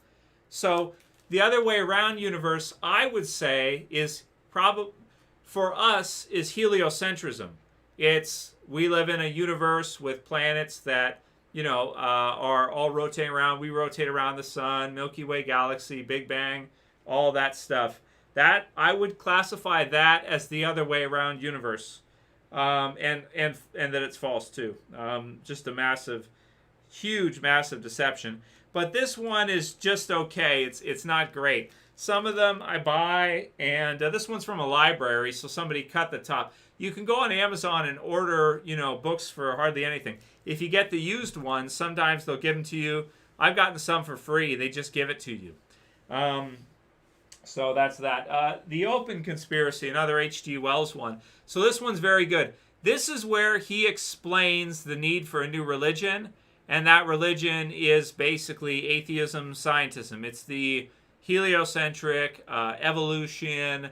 So the Other Way Around Universe, I would say, is probably, for us, is heliocentrism. It's, we live in a universe with planets that, you know, are all rotating around. We rotate around the sun, Milky Way galaxy, Big Bang, all that stuff. That, I would classify that as the other way around universe. And that it's false too. Just a massive, huge, massive deception. But this one is just okay. It's not great. Some of them I buy, and this one's from a library, so somebody cut the top. You can go on Amazon and order, you know, books for hardly anything. If you get the used ones, sometimes they'll give them to you. I've gotten some for free. They just give it to you. So that's that. The Open Conspiracy, another H.G. Wells one. So this one's very good. This is where he explains the need for a new religion, and that religion is basically atheism, scientism. It's the heliocentric, evolution,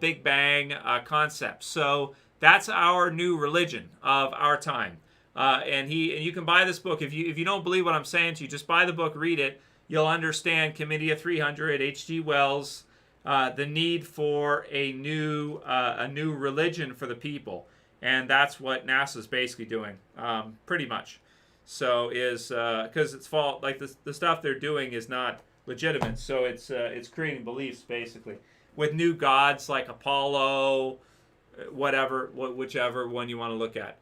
Big Bang concept. So that's our new religion of our time. And you can buy this book. If you don't believe what I'm saying to you, just buy the book, read it. You'll understand Committee of 300, H.G. Wells, the need for a new religion for the people, and that's what NASA's basically doing, pretty much. So is because it's fault, like the stuff they're doing is not legitimate. So it's creating beliefs basically with new gods like Apollo, whichever one you want to look at.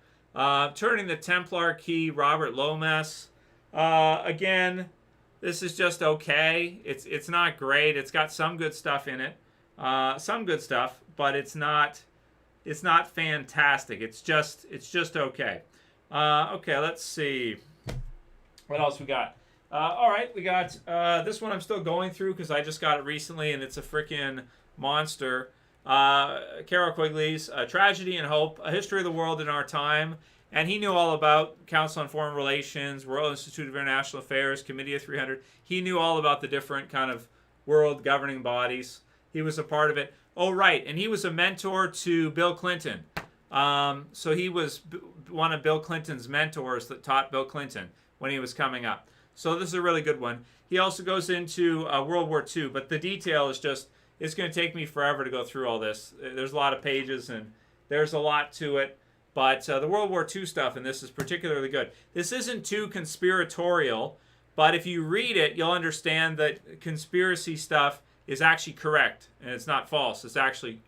Turning the Templar Key, Robert Lomas. Again, this is just okay. It's not great. It's got some good stuff in it, some good stuff, but it's not fantastic. It's just okay. Okay, let's see what else we got. All right, we got this one I'm still going through because I just got it recently, and it's a freaking monster. Carol Quigley's Tragedy and Hope, A History of the World in Our Time. And he knew all about Council on Foreign Relations, Royal Institute of International Affairs, Committee of 300. He knew all about the different kind of world governing bodies. He was a part of it. Oh, right. And he was a mentor to Bill Clinton. So he was one of Bill Clinton's mentors that taught Bill Clinton when he was coming up. So this is a really good one. He also goes into World War II, but the detail is just, it's going to take me forever to go through all this. There's a lot of pages, and there's a lot to it. But the World War II stuff, and this is particularly good. This isn't too conspiratorial, but if you read it, you'll understand that conspiracy stuff is actually correct, and it's not false. It's actually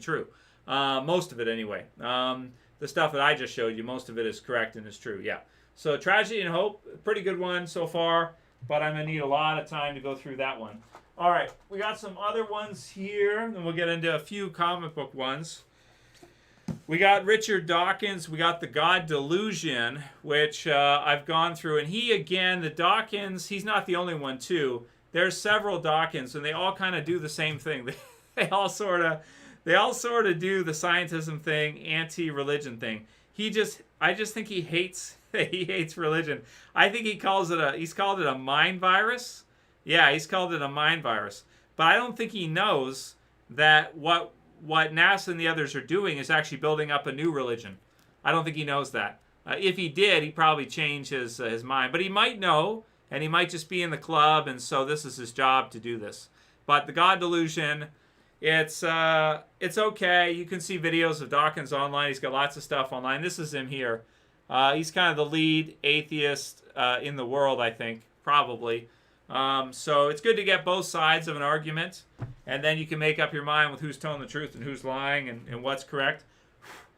true. Most of it, anyway. The stuff that I just showed you, most of it is correct and is true. Yeah. So Tragedy and Hope, pretty good one so far, but I'm gonna need a lot of time to go through that one. All right, we got some other ones here, and we'll get into a few comic book ones. We got Richard Dawkins. We got the God Delusion, which I've gone through. And he, again, the Dawkins, he's not the only one, too. There's several Dawkins, and they all kind of do the same thing. They all sort of do the scientism thing, anti-religion thing. I just think he hates religion. I think he's called it a mind virus. Yeah, he's called it a mind virus. But I don't think he knows that what NASA and the others are doing is actually building up a new religion. I don't think he knows that. If he did, he'd probably change his mind. But he might know, and he might just be in the club, and so this is his job to do this. But the God delusion, it's okay. You can see videos of Dawkins online. He's got lots of stuff online. This is him here. He's kind of the lead atheist in the world, I think, probably. So it's good to get both sides of an argument, and then you can make up your mind with who's telling the truth and who's lying and what's correct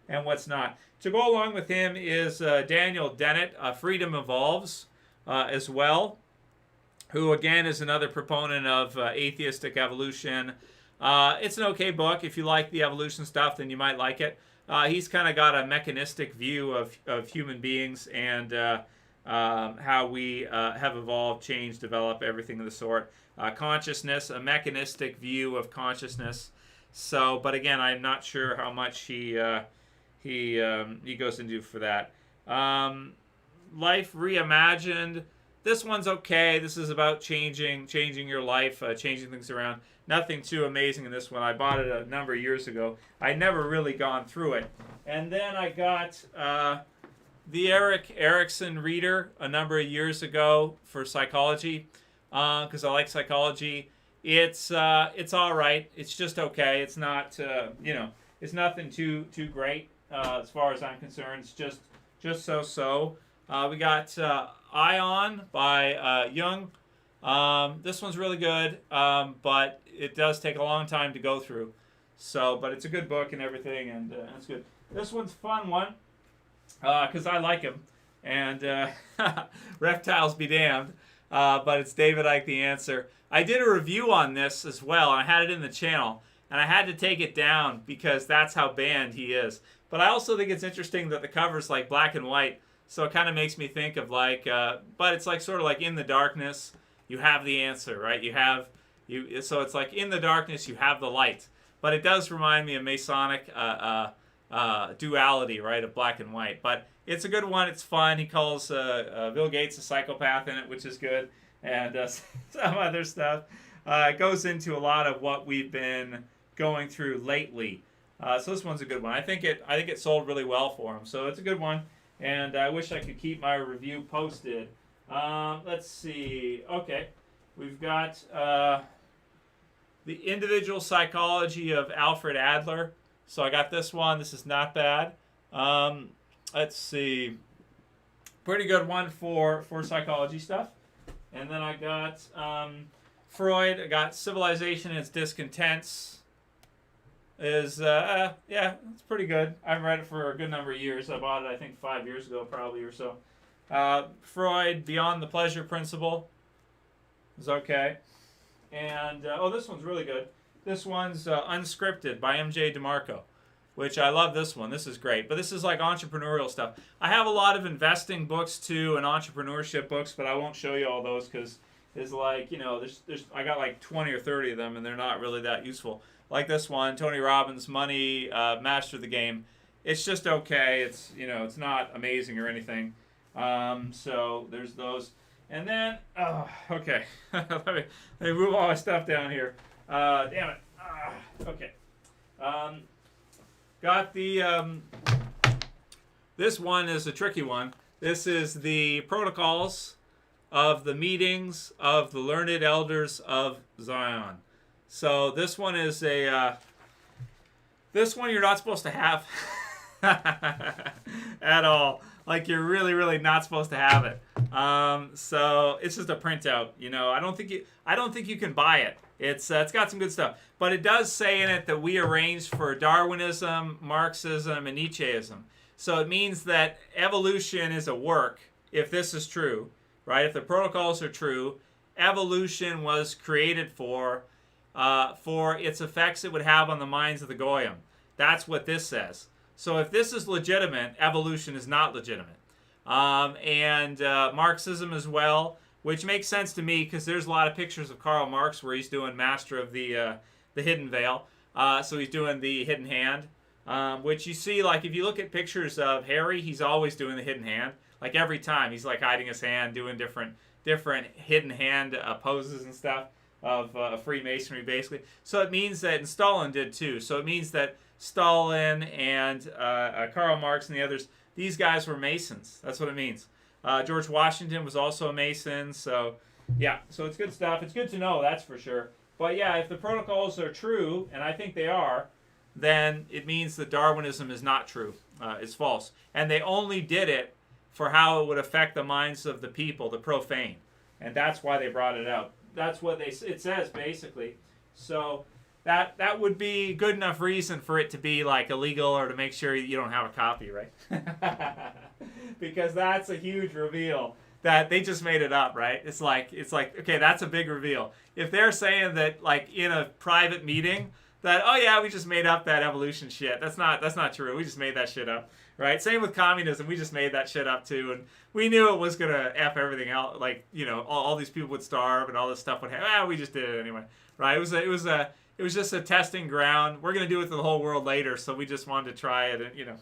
and what's not. To go along with him is Daniel Dennett, Freedom Evolves, as well, who again is another proponent of atheistic evolution. It's an okay book. If you like the evolution stuff, then you might like it. He's kind of got a mechanistic view of human beings and how we have evolved, changed, developed, everything of the sort. Consciousness, a mechanistic view of consciousness. So, but again, I'm not sure how much he goes into for that. Life Reimagined. This one's okay. This is about changing your life, changing things around. Nothing too amazing in this one. I bought it a number of years ago. I never really gone through it. And then I got the Erik Erikson Reader a number of years ago for psychology, because I like psychology. It's all right. It's just okay. It's not it's nothing too great as far as I'm concerned. It's just so. We got Ion by Jung. This one's really good, but it does take a long time to go through. So, but it's a good book and everything, and it's good. This one's a fun one, because I like him. And reptiles be damned. But it's David Icke, The Answer. I did a review on this as well, and I had it in the channel. And I had to take it down because that's how banned he is. But I also think it's interesting that the cover's like black and white. So it kind of makes me think of like, but it's like sort of like in the darkness, you have the answer, right? So it's like in the darkness, you have the light. But it does remind me of Masonic duality, right, of black and white. But it's a good one. It's fun. He calls Bill Gates a psychopath in it, which is good, and some other stuff. It goes into a lot of what we've been going through lately. So this one's a good one. I think it sold really well for him. So it's a good one, and I wish I could keep my review posted. Let's see. Okay, we've got the Individual Psychology of Alfred Adler. So I got this one. This is not bad. Let's see. Pretty good one for psychology stuff. And then I got Freud. I got Civilization and Its Discontents. Yeah, it's pretty good. I've read it for a good number of years. I bought it, I think, 5 years ago, probably, or so. Freud, Beyond the Pleasure Principle is okay. And, this one's really good. This one's Unscripted by M.J. DeMarco, which I love this one. This is great. But this is like entrepreneurial stuff. I have a lot of investing books, too, and entrepreneurship books, but I won't show you all those because it's like, I got like 20 or 30 of them, and they're not really that useful. Like this one, Tony Robbins, Money, Master the Game. It's just okay. It's, it's not amazing or anything. So there's those. And then, okay. let me move all my stuff down here. Damn it. Okay. Got the, this one is a tricky one. This is the Protocols of the Meetings of the Learned Elders of Zion. So this one is this one you're not supposed to have at all. Like you're really, really not supposed to have it. So it's just a printout. I don't think you can buy it. It's got some good stuff, but it does say in it that we arranged for Darwinism, Marxism, and Nietzscheism. So it means that evolution is a work. If this is true, right? If the protocols are true, evolution was created for its effects it would have on the minds of the Goyim. That's what this says. So if this is legitimate, evolution is not legitimate. And Marxism as well, which makes sense to me because there's a lot of pictures of Karl Marx where he's doing Master of the Hidden Veil. So he's doing the Hidden Hand, which you see, like if you look at pictures of Harry, he's always doing the Hidden Hand. Like every time he's like hiding his hand, doing different hidden hand poses and stuff. of Freemasonry, basically. So it means that, and Stalin did too. So it means that Stalin and Karl Marx and the others, these guys were Masons. That's what it means. George Washington was also a Mason. So yeah, so it's good stuff. It's good to know, that's for sure. But yeah, if the protocols are true, and I think they are, then it means that Darwinism is not true. It's false. And they only did it for how it would affect the minds of the people, the profane. And that's why they brought it out. That's what it says, basically. So that would be good enough reason for it to be like illegal, or to make sure you don't have a copy, right? Because that's a huge reveal that they just made it up, right? It's like okay, that's a big reveal. If they're saying that, like, in a private meeting, that, oh yeah, we just made up that evolution shit, that's not true. We just made that shit up, right? Same with communism. We just made that shit up too, and we knew it was gonna f everything out. Like, you know, all these people would starve and all this stuff would happen. We just did it anyway, right? It was just a testing ground. We're gonna do it to the whole world later, so we just wanted to try it, you know,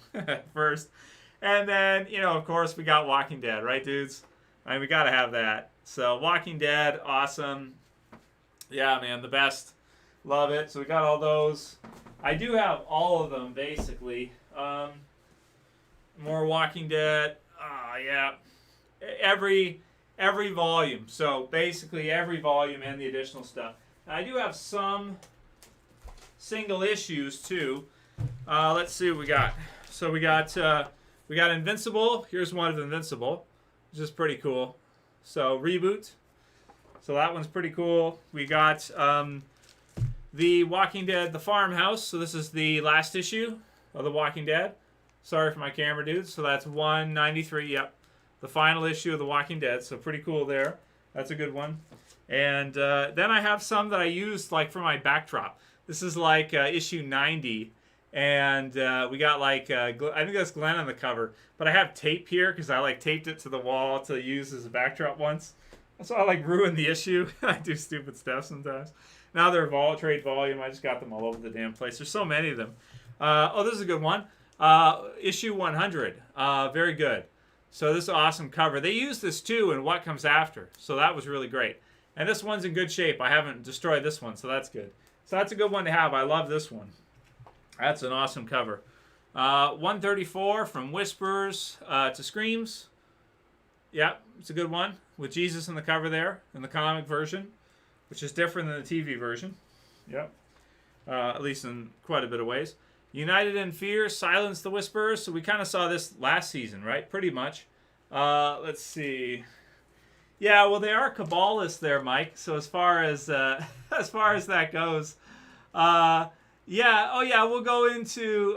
first. And then, you know, of course, we got Walking Dead, right, dudes? I mean, we gotta have that. So Walking Dead, awesome. Yeah, man, the best. Love it. So we got all those. I do have all of them, basically. More Walking Dead. Yeah. Every volume. So basically every volume and the additional stuff. Now, I do have some single issues too. Let's see what we got. So we got Invincible. Here's one of Invincible, which is pretty cool. So Reboot. So that one's pretty cool. We got The Walking Dead, The Farmhouse. So this is the last issue of The Walking Dead. Sorry for my camera, dudes. So that's 193. Yep. The final issue of The Walking Dead. So pretty cool there. That's a good one. And then I have some that I used like for my backdrop. This is like issue 90. And we got like, I think that's Glenn on the cover. But I have tape here because I like taped it to the wall to use as a backdrop once. So I like ruined the issue. I do stupid stuff sometimes. Now they're trade volume. I just got them all over the damn place. There's so many of them. Oh, this is a good one. Issue 100. Very good. So this is an awesome cover. They use this too in What Comes After. So that was really great. And this one's in good shape. I haven't destroyed this one, so that's good. So that's a good one to have. I love this one. That's an awesome cover. 134, From Whispers to Screams. Yep, it's a good one. With Jesus in the cover there, in the comic version, which is different than the TV version. Yep. At least in quite a bit of ways. United in Fear, Silence the Whisperers. So we kind of saw this last season, right? Pretty much. Let's see. Yeah, well, they are Kabbalists there, Mike. So as far as that goes, yeah. Oh, yeah. We'll go into.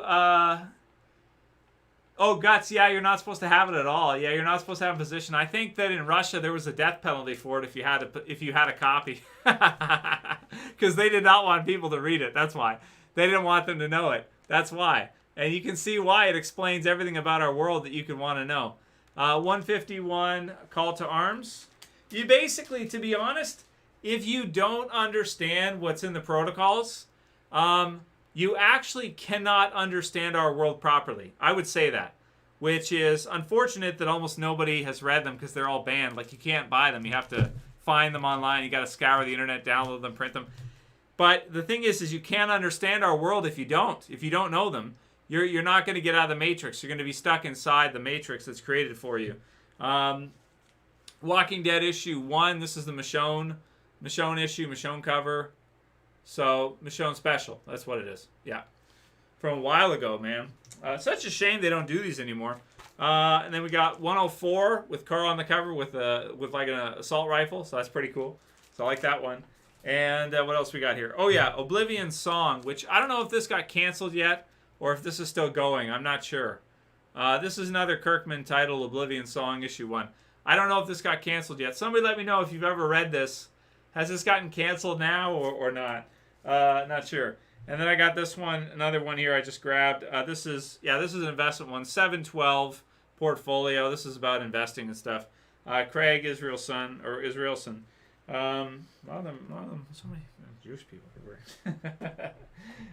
Oh, guts. Yeah, you're not supposed to have it at all. Yeah, you're not supposed to have a position. I think that in Russia there was a death penalty for it if you had a copy, because they did not want people to read it. That's why they didn't want them to know it. That's why, and you can see why. It explains everything about our world that you can want to know. 151, Call to Arms. You basically, to be honest, if you don't understand what's in the protocols, you actually cannot understand our world properly. I would say that, which is unfortunate that almost nobody has read them because they're all banned. Like, you can't buy them. You have to find them online. You got to scour the internet, download them, print them. But the thing is you can't understand our world if you don't. If you don't know them, you're not going to get out of the matrix. You're going to be stuck inside the matrix that's created for you. Walking Dead issue 1. This is the Michonne issue, Michonne cover. So, Michonne Special. That's what it is. Yeah. From a while ago, man. Such a shame they don't do these anymore. And then we got 104 with Carl on the cover with like an assault rifle. So that's pretty cool. So I like that one. And what else we got here? Oh, yeah. Oblivion Song, which I don't know if this got canceled yet or if this is still going. I'm not sure. This is another Kirkman title, Oblivion Song, issue 1. I don't know if this got canceled yet. Somebody let me know if you've ever read this. Has this gotten canceled now or not? Not sure. And then I got this one, another one here I just grabbed. This is an investment one, 712 portfolio. This is about investing and stuff. Craig Israelson. A lot of them, so many Jewish people everywhere.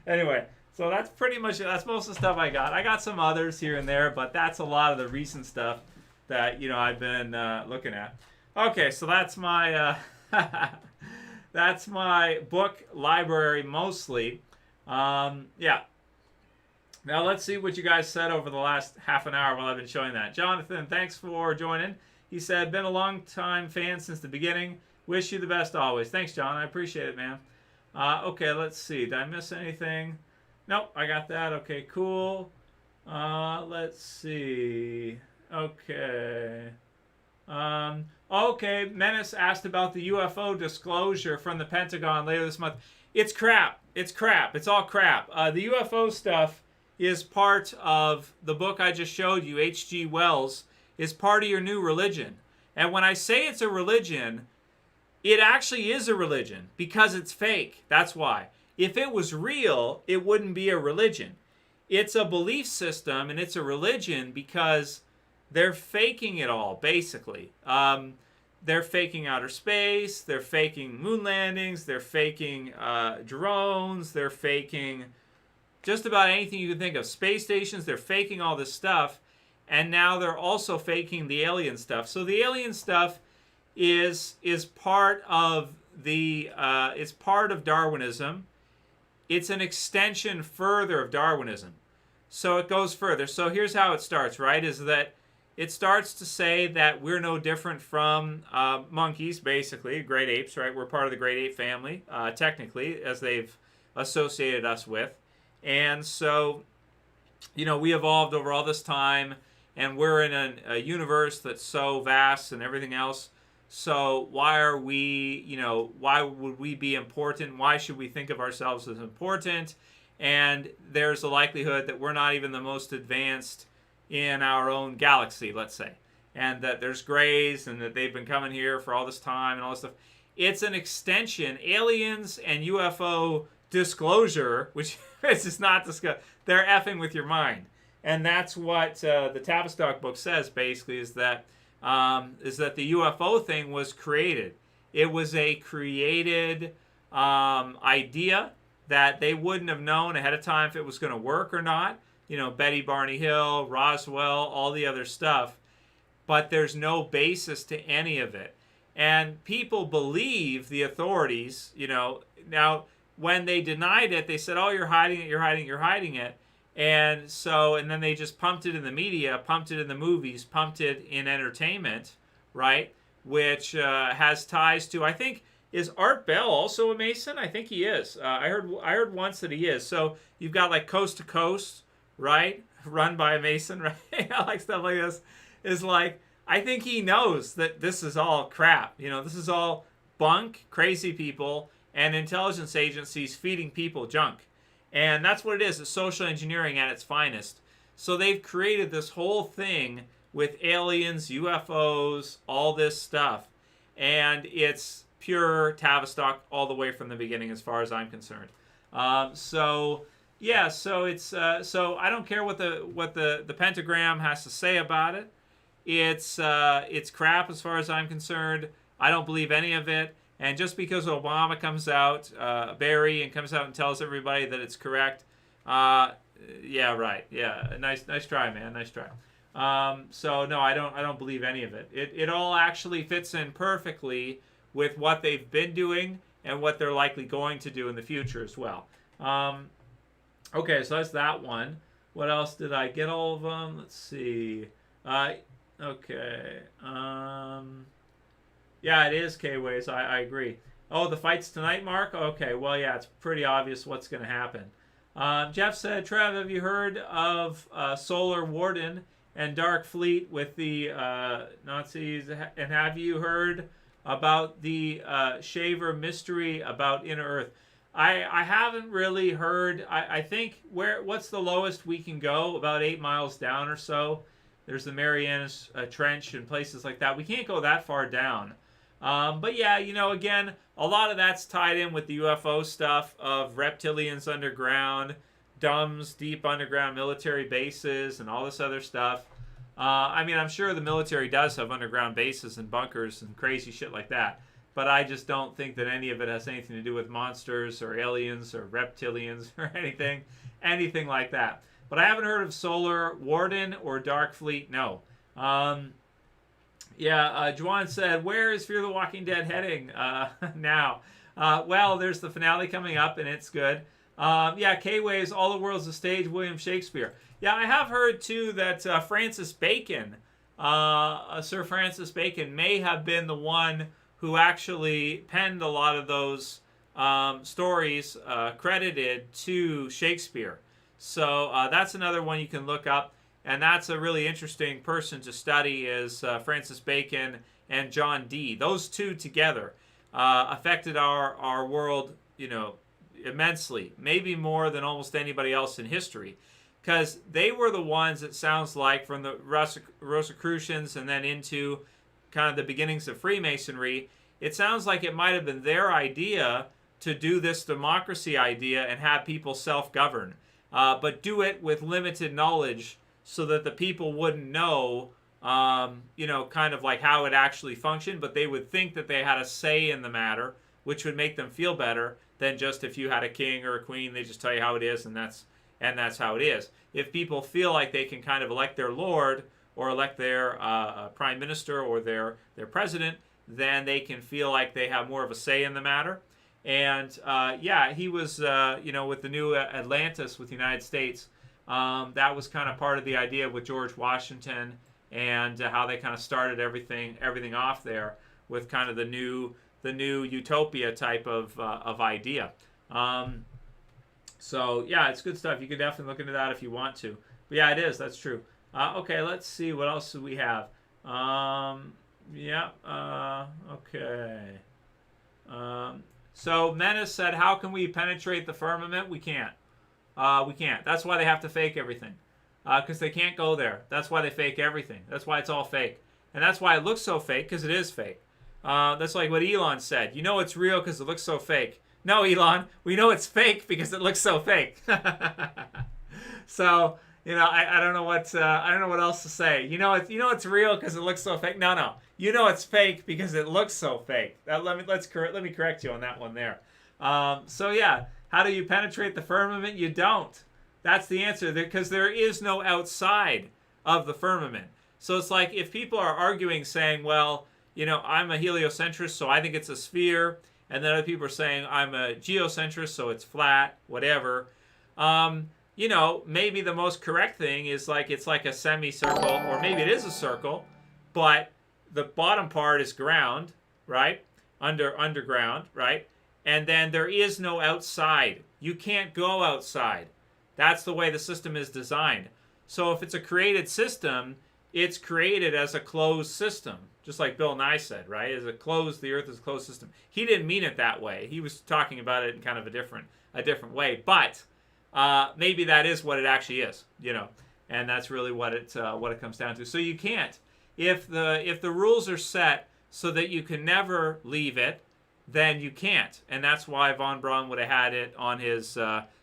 Anyway, so that's pretty much it. That's most of the stuff I got. I got some others here and there, but that's a lot of the recent stuff that I've been looking at. Okay, so that's my that's my book library mostly. Yeah. Now let's see what you guys said over the last half an hour while I've been showing that. Jonathan, thanks for joining. He said, been a long time fan since the beginning. Wish you the best always. Thanks, John. I appreciate it, man. Okay, let's see. Did I miss anything? Nope, I got that. Okay, cool. Let's see. Okay. Okay, Menace asked about the UFO disclosure from the Pentagon later this month. It's crap. It's crap. It's all crap. The UFO stuff is part of the book I just showed you, H.G. Wells, is part of your new religion. And when I say it's a religion, it actually is a religion because it's fake. That's why. If it was real, it wouldn't be a religion. It's a belief system and it's a religion because they're faking it all, basically. They're faking outer space. They're faking moon landings. They're faking drones. They're faking just about anything you can think of. Space stations. They're faking all this stuff. And now they're also faking the alien stuff. So the alien stuff is part of the it's part of Darwinism. It's an extension further of Darwinism. So it goes further. So here's how it starts, right? Is that it starts to say that we're no different from monkeys, basically, great apes, right? We're part of the great ape family, technically, as they've associated us with. And so, you know, we evolved over all this time, and we're in a universe that's so vast and everything else. So why are we, you know, why would we be important? Why should we think of ourselves as important? And there's a likelihood that we're not even the most advanced in our own galaxy, let's say. And that there's grays and that they've been coming here for all this time and all this stuff. It's an extension. Aliens and UFO disclosure, which is just not discussed, they're effing with your mind. And that's what the Tavistock book says, basically, is that the UFO thing was created. It was a created idea that they wouldn't have known ahead of time if it was going to work or not. You know, Betty Barney Hill, Roswell, all the other stuff. But there's no basis to any of it. And people believe the authorities, you know. Now, when they denied it, they said, oh, you're hiding it, you're hiding it, you're hiding it. And so, and then they just pumped it in the media, pumped it in the movies, pumped it in entertainment, right? Which has ties to, I think, is Art Bell also a Mason? I think he is. I heard once that he is. So you've got like Coast to Coast, right? Run by a Mason, right? I like stuff like this. Is like, I think he knows that this is all crap. You know, this is all bunk, crazy people, and intelligence agencies feeding people junk. And that's what it is. It's social engineering at its finest. So they've created this whole thing with aliens, UFOs, all this stuff. And it's pure Tavistock all the way from the beginning as far as I'm concerned. So it's so I don't care what the pentagram has to say about it. It's crap as far as I'm concerned. I don't believe any of it. And just because Obama comes out, Barry, and comes out and tells everybody that it's correct, yeah, right, yeah, nice try, man, nice try. So no, I don't believe any of it. It all actually fits in perfectly with what they've been doing and what they're likely going to do in the future as well. Okay, so that's that one. What else did I get? All of them? Let's see. Okay. Yeah, it is K-Ways. I agree. Oh, the fight's tonight, Mark? Okay, well, yeah, it's pretty obvious what's going to happen. Jeff said, Trev, have you heard of Solar Warden and Dark Fleet with the Nazis? And have you heard about the Shaver mystery about Inner Earth? I haven't really heard. I think what's the lowest we can go? About 8 miles down or so. There's the Marianas Trench and places like that. We can't go that far down. But yeah, you know, again, a lot of that's tied in with the UFO stuff of reptilians underground, DUMBs, deep underground military bases, and all this other stuff. I mean, I'm sure the military does have underground bases and bunkers and crazy shit like that. But I just don't think that any of it has anything to do with monsters or aliens or reptilians or anything like that. But I haven't heard of Solar Warden or Dark Fleet, no. Yeah, Juan said, where is Fear the Walking Dead heading now? Well, there's the finale coming up, and it's good. Yeah, K-Waves, All the World's a Stage, William Shakespeare. Yeah, I have heard, too, that Francis Bacon, Sir Francis Bacon, may have been the one who actually penned a lot of those stories credited to Shakespeare. So that's another one you can look up. And that's a really interesting person to study is Francis Bacon and John Dee. Those two together affected our world, immensely, maybe more than almost anybody else in history, because they were the ones, it sounds like, from the Rosicrucians and then into kind of the beginnings of Freemasonry, it sounds like it might have been their idea to do this democracy idea and have people self-govern, but do it with limited knowledge so that the people wouldn't know, kind of like how it actually functioned, but they would think that they had a say in the matter, which would make them feel better than just if you had a king or a queen, they just tell you how it is, and that's how it is. If people feel like they can kind of elect their lord or elect their prime minister or their president, then they can feel like they have more of a say in the matter. And he was, with the new Atlantis with the United States, that was kind of part of the idea with George Washington and how they kind of started everything off there with kind of the new utopia type of idea. So yeah, it's good stuff. You can definitely look into that if you want to. But yeah, it is. That's true. Okay, let's see. What else do we have? Okay. So Menace said, how can we penetrate the firmament? We can't. We can't. That's why they have to fake everything. Because they can't go there. That's why they fake everything. That's why it's all fake. And that's why it looks so fake, because it is fake. That's like what Elon said. You know it's real because it looks so fake. No, Elon, we know it's fake because it looks so fake. So, I don't know what else to say. It's real because it looks so fake. No. You know it's fake because it looks so fake. Let me correct you on that one there. So yeah, how do you penetrate the firmament? You don't. That's the answer, because there is no outside of the firmament. So it's like if people are arguing saying, well, I'm a heliocentrist, so I think it's a sphere, and then other people are saying I'm a geocentrist, so it's flat, whatever. Maybe the most correct thing is it's like a semicircle, or maybe it is a circle, but the bottom part is ground, right? Underground, right? And then there is no outside. You can't go outside. That's the way the system is designed. So if it's a created system, it's created as a closed system, just like Bill Nye said, right? The Earth is a closed system. He didn't mean it that way. He was talking about it in kind of a different way. But maybe that is what it actually is, and that's really what it comes down to. So you can't, if the rules are set so that you can never leave it, then you can't, and that's why von Braun would have had it on his,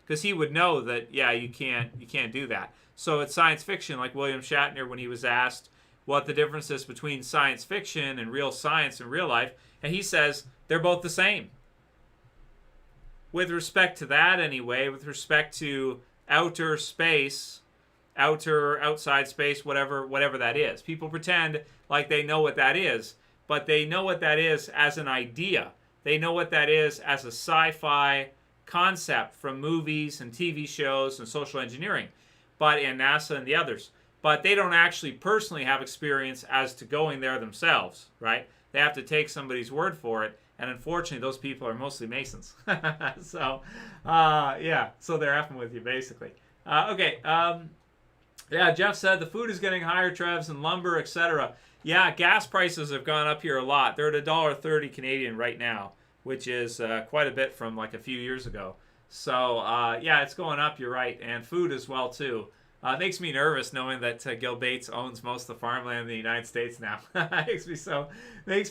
because he would know that you can't do that. So it's science fiction, like William Shatner when he was asked what the difference is between science fiction and real science in real life, and he says they're both the same. With respect to that anyway, with respect to outer space, outside space, whatever that is. People pretend like they know what that is, but they know what that is as an idea. They know what that is as a sci-fi concept from movies and TV shows and social engineering, but in NASA and the others. But they don't actually personally have experience as to going there themselves, right? They have to take somebody's word for it, and unfortunately, those people are mostly Masons. So, so they're effing with you, basically. Okay, Jeff said the food is getting higher, Trevs, and lumber, etc. Yeah, gas prices have gone up here a lot. They're at $1.30 Canadian right now, which is quite a bit from like a few years ago. So, it's going up, you're right, and food as well, too. It makes me nervous knowing that Gil Bates owns most of the farmland in the United States now. Makes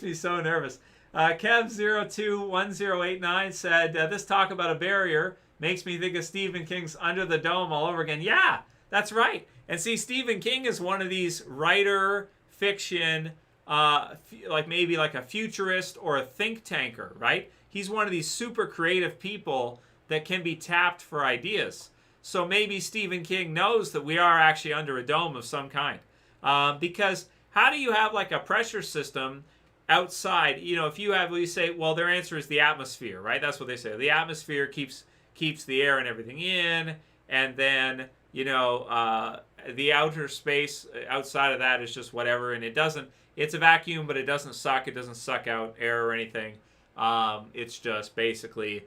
me so nervous. Kev021089 said, this talk about a barrier makes me think of Stephen King's Under the Dome all over again. Yeah, that's right. And see, Stephen King is one of these writer fiction, maybe like a futurist or a think tanker, right? He's one of these super creative people that can be tapped for ideas. So maybe Stephen King knows that we are actually under a dome of some kind. Because how do you have like a pressure system outside, if you say, well, their answer is the atmosphere, right? That's what they say. The atmosphere keeps the air and everything in, and then the outer space outside of that is just whatever, and it's a vacuum, but it doesn't suck out air or anything. It's just basically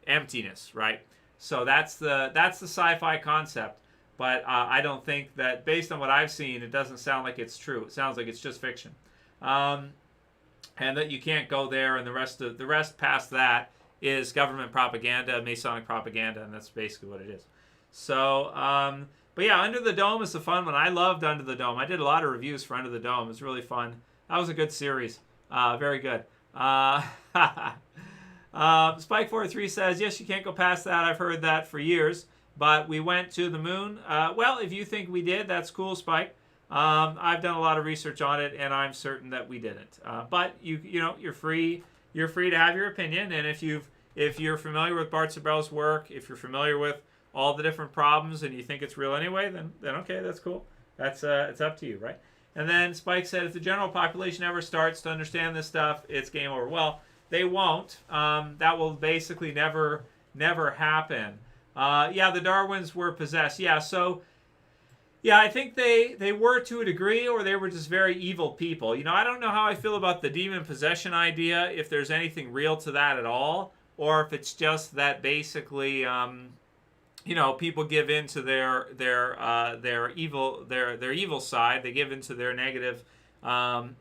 emptiness, right? So that's the sci-fi concept, but I don't think that, based on what I've seen, it doesn't sound like it's true. It sounds like it's just fiction, and that you can't go there, and the rest past that is government propaganda, Masonic propaganda, and that's basically what it is. So, but yeah, Under the Dome is a fun one. I loved Under the Dome. I did a lot of reviews for Under the Dome. It was really fun. That was a good series. Very good. Spike43 says, yes, you can't go past that. I've heard that for years, but we went to the moon. Well, if you think we did, that's cool, Spike. I've done a lot of research on it, and I'm certain that we didn't. But you're free. You're free to have your opinion, and if you're familiar with Bart Sabell's work, if you're familiar with all the different problems, and you think it's real anyway, then okay, that's cool. That's it's up to you, right? And then Spike said, if the general population ever starts to understand this stuff, it's game over. Well, they won't. That will basically never happen. Yeah, the Darwins were possessed. Yeah, so yeah, I think they were to a degree, or they were just very evil people. I don't know how I feel about the demon possession idea, if there's anything real to that at all, or if it's just that basically people give in to their evil side. They give into their negative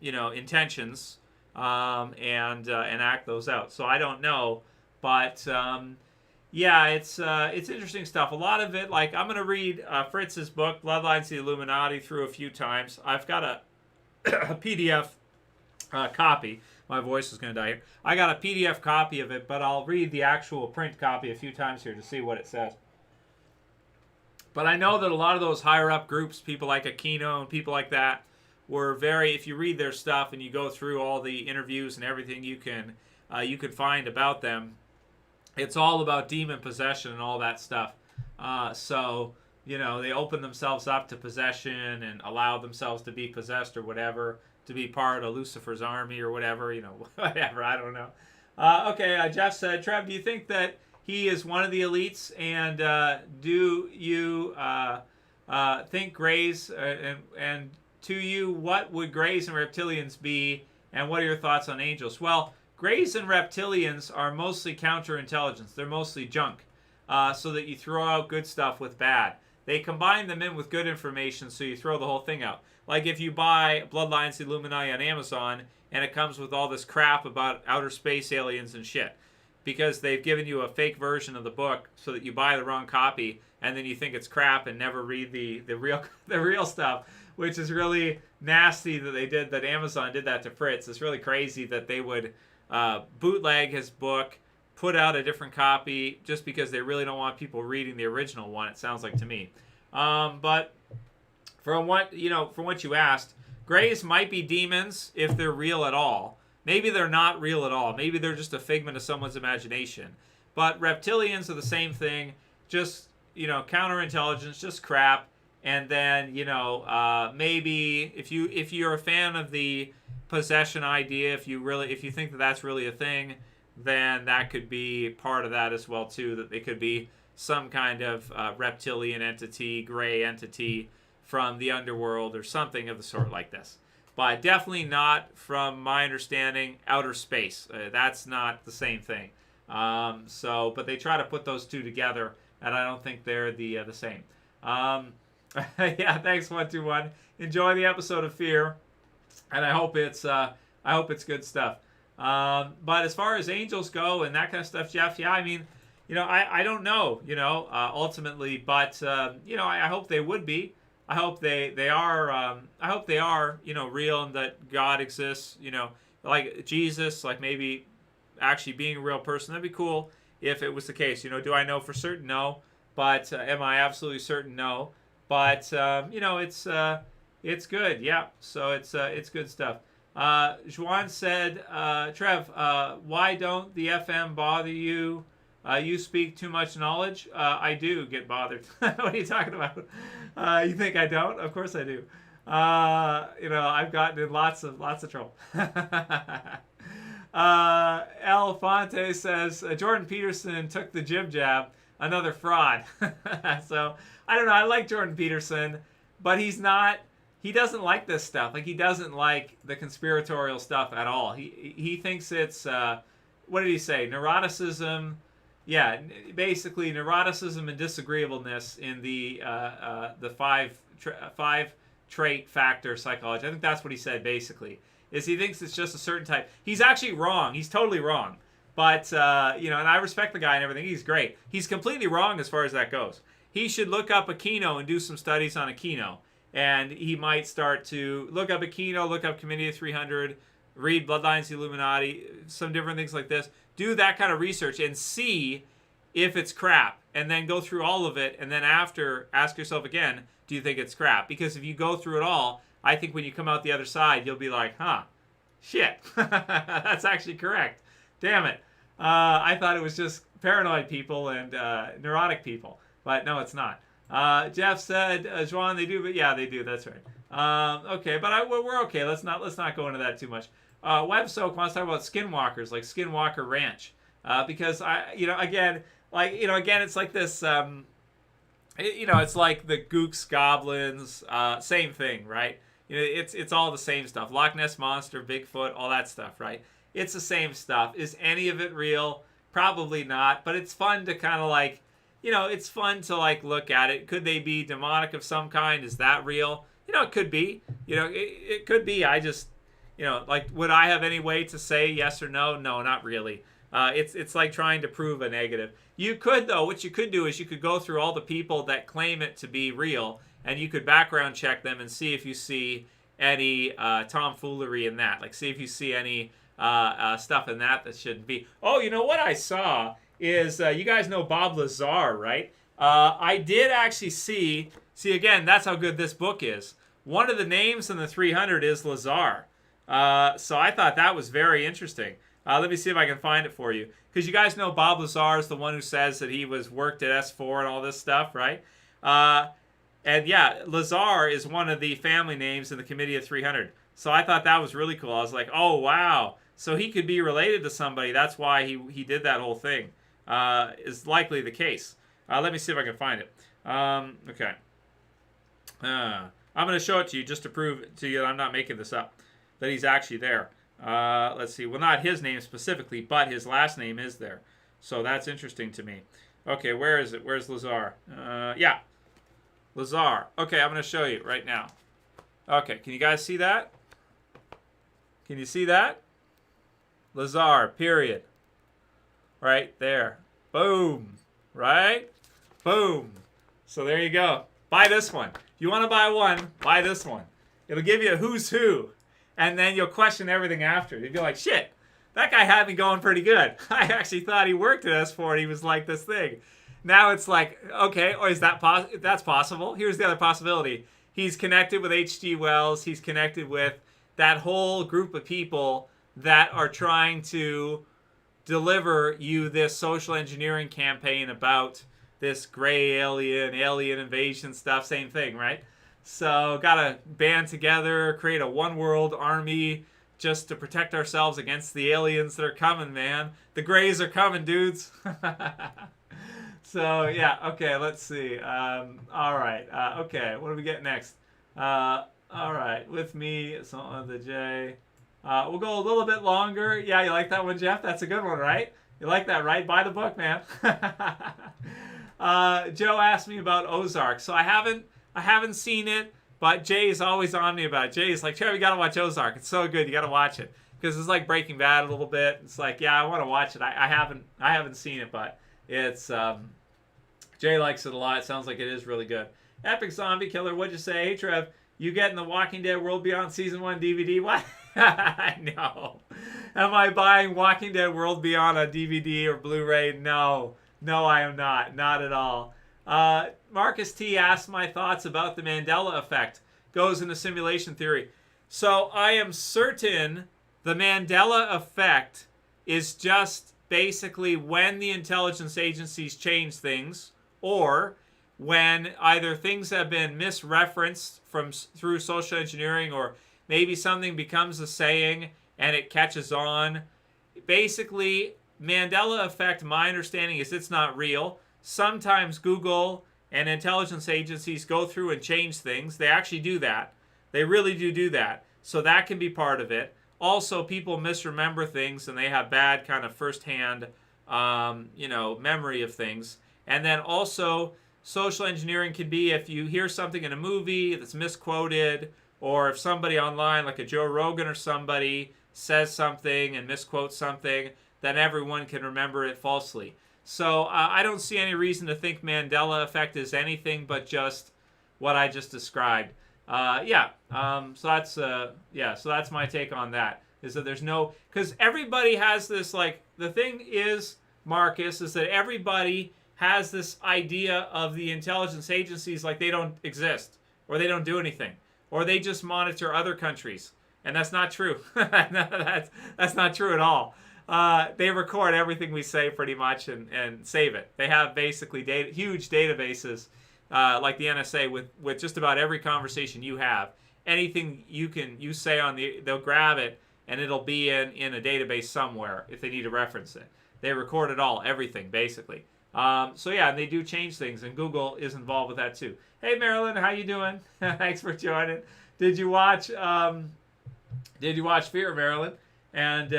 intentions, and act those out. So I don't know, but yeah, it's interesting stuff. A lot of it, like, I'm gonna read Fritz's book Bloodlines to the Illuminati through a few times. I've got a PDF copy. My voice is gonna die here. I got a PDF copy of it, but I'll read the actual print copy a few times here to see what it says. But I know that a lot of those higher up groups, people like Aquino and people like that, were very, if you read their stuff and you go through all the interviews and everything you can find about them, it's all about demon possession and all that stuff. So, they open themselves up to possession and allow themselves to be possessed or whatever, to be part of Lucifer's army or whatever, whatever, I don't know. Okay, Jeff said, Trev, do you think that he is one of the elites, and do you think Greys, and to you, what would Greys and reptilians be, and what are your thoughts on angels? Well, Greys and reptilians are mostly counterintelligence. They're mostly junk, so that you throw out good stuff with bad. They combine them in with good information, so you throw the whole thing out. Like if you buy Bloodlines to the Illuminati on Amazon, and it comes with all this crap about outer space aliens and shit, because they've given you a fake version of the book so that you buy the wrong copy, and then you think it's crap and never read the real stuff, which is really nasty that Amazon did that to Fritz. It's really crazy that they would bootleg his book, put out a different copy just because they really don't want people reading the original one, it sounds like to me. But from what you asked, Greys might be demons if they're real at all. Maybe they're not real at all. Maybe they're just a figment of someone's imagination. But reptilians are the same thing, just, counterintelligence, just crap. And then, maybe if you're a fan of the possession idea, if you think that that's really a thing, then that could be part of that as well too, that they could be some kind of reptilian entity, gray entity from the underworld or something of the sort like this. But definitely not, from my understanding, outer space. That's not the same thing. But they try to put those two together, and I don't think they're the same. Yeah, thanks 121. Enjoy the episode of Fear, and I hope it's good stuff. But as far as angels go and that kind of stuff, Jeff, yeah, I mean, I don't know, ultimately, but I hope they would be. I hope they are. I hope they are, real, and that God exists. Like Jesus, like maybe actually being a real person. That'd be cool if it was the case. Do I know for certain? No. But am I absolutely certain? No. But it's good. Yeah. So it's good stuff. Juan said, Trev, why don't the FM bother you? You speak too much knowledge. I do get bothered. What are you talking about? You think I don't? Of course I do. You know, I've gotten in lots of trouble. El Fonte says Jordan Peterson took the jib jab, another fraud. So I don't know. I like Jordan Peterson, but he's not. He doesn't like this stuff. Like, he doesn't like the conspiratorial stuff at all. He thinks it's what did he say? Neuroticism. Yeah, basically neuroticism and disagreeableness in the five trait factor psychology. I think that's what he said basically. Is he thinks it's just a certain type. He's actually wrong. He's totally wrong. But you know, and I respect the guy and everything. He's great. He's completely wrong as far as that goes. He should look up Aquino and do some studies on Aquino. And he might start to look up Aquino, look up Committee of 300, read Bloodlines of the Illuminati, some different things like this. Do that kind of research and see if it's crap. And then go through all of it. And then after, ask yourself again, do you think it's crap? Because if you go through it all, I think when you come out the other side, you'll be like, huh, shit, that's actually correct. Damn it. I thought it was just paranoid people and neurotic people. But no, it's not. Jeff said, Juan, they do, but yeah, they do. That's right. Okay, but we're okay. Let's not go into that too much. Web Soak wants to talk about skinwalkers, like Skinwalker Ranch, because again, it's like this. It's like the Gooks Goblins, same thing, right? You know, it's all the same stuff. Loch Ness Monster, Bigfoot, all that stuff, right? It's the same stuff. Is any of it real? Probably not. But it's fun to kind of like, it's fun to like look at it. Could they be demonic of some kind? Is that real? It could be. It could be. I just, like, would I have any way to say yes or no? No, not really. It's like trying to prove a negative. You could, though, what you could do is you could go through all the people that claim it to be real, and you could background check them and see if you see any tomfoolery in that. Like, see if you see any stuff in that shouldn't be. Oh, you know what I saw is, you guys know Bob Lazar, right? I did actually see again, that's how good this book is. One of the names in the 300 is Lazar. So I thought that was very interesting. Let me see if I can find it for you. Because you guys know Bob Lazar is the one who says that he worked at S4 and all this stuff, right? And yeah, Lazar is one of the family names in the Committee of 300. So I thought that was really cool. I was like, oh, wow. So he could be related to somebody. That's why he did that whole thing. Is likely the case. Let me see if I can find it. Okay. I'm going to show it to you just to prove to you that I'm not making this up. That he's actually there. Let's see. Well, not his name specifically, but his last name is there. So that's interesting to me. Okay, where is it? Where's Lazar? Yeah. Lazar. Okay, I'm going to show you right now. Okay, can you guys see that? Can you see that? Lazar, period. Right there. Boom. Right? Boom. So there you go. Buy this one. If you want to buy one, buy this one. It'll give you a who's who. And then you'll question everything after. You'll be like, shit, that guy had me going pretty good. I actually thought he worked at S4 and he was like this thing. Now it's like, okay, or is that's possible? Here's the other possibility. He's connected with H.G. Wells. He's connected with that whole group of people that are trying to deliver you this social engineering campaign about this gray alien invasion stuff. Same thing, right? So gotta band together, create a one world army just to protect ourselves against the aliens that are coming, man. The grays are coming, dudes. So yeah, okay, let's see. All right, okay, what do we get next? All right, with me, so on the J. We'll go a little bit longer. Yeah, you like that one, Jeff? That's a good one, right? You like that, right? Buy the book, man. Joe asked me about Ozark. So I haven't seen it, but Jay is always on me about it. Jay is like, Trev, you gotta watch Ozark. It's so good. You gotta watch it because it's like Breaking Bad a little bit. It's like, yeah, I want to watch it. I haven't seen it, but it's Jay likes it a lot. It sounds like it is really good. Epic Zombie Killer. What'd you say? Hey, Trev, you getting the Walking Dead World Beyond Season 1 DVD? What? I know. Am I buying Walking Dead World Beyond on DVD or Blu-ray? No, I am not. Not at all. Marcus T asked my thoughts about the Mandela effect. Goes into simulation theory. So I am certain the Mandela effect is just basically when the intelligence agencies change things or when either things have been misreferenced through social engineering, or maybe something becomes a saying and it catches on. Basically, Mandela effect, my understanding is it's not real. Sometimes Google and intelligence agencies go through and change things. They actually do that. They really do that. So that can be part of it. Also, people misremember things and they have bad kind of firsthand, memory of things. And then also, social engineering can be if you hear something in a movie that's misquoted, or if somebody online, like a Joe Rogan or somebody, says something and misquotes something, then everyone can remember it falsely. So I don't see any reason to think Mandela effect is anything but just what I just described. So that's my take on that. Is that there's no, because everybody has this, like, the thing is, Marcus, is that everybody has this idea of the intelligence agencies like they don't exist, or they don't do anything, or they just monitor other countries, and that's not true. that's not true at all. They record everything we say pretty much and save it. They have basically huge databases, like the NSA, with just about every conversation you have. Anything you say they'll grab it and it'll be in a database somewhere if they need to reference it. They record it all, everything basically. And they do change things, and Google is involved with that too. Hey Marilyn, how you doing? Thanks for joining. Did you watch Fear, Marilyn? And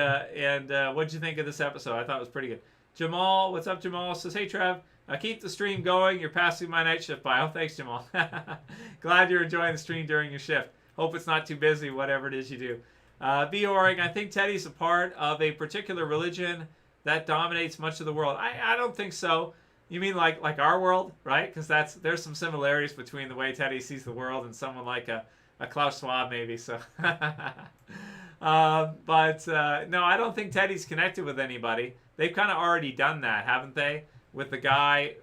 what'd you think of this episode? I thought it was pretty good. Jamal, what's up, Jamal? Says, hey Trev, keep the stream going. You're passing my night shift by. Oh, thanks, Jamal. Glad you're enjoying the stream during your shift. Hope it's not too busy, whatever it is you do. B. Oring, I think Teddy's a part of a particular religion that dominates much of the world. I don't think so. You mean like our world, right? Because there's some similarities between the way Teddy sees the world and someone like a Klaus Schwab, maybe. So, no, I don't think Teddy's connected with anybody. They've kind of already done that, haven't they? With the guy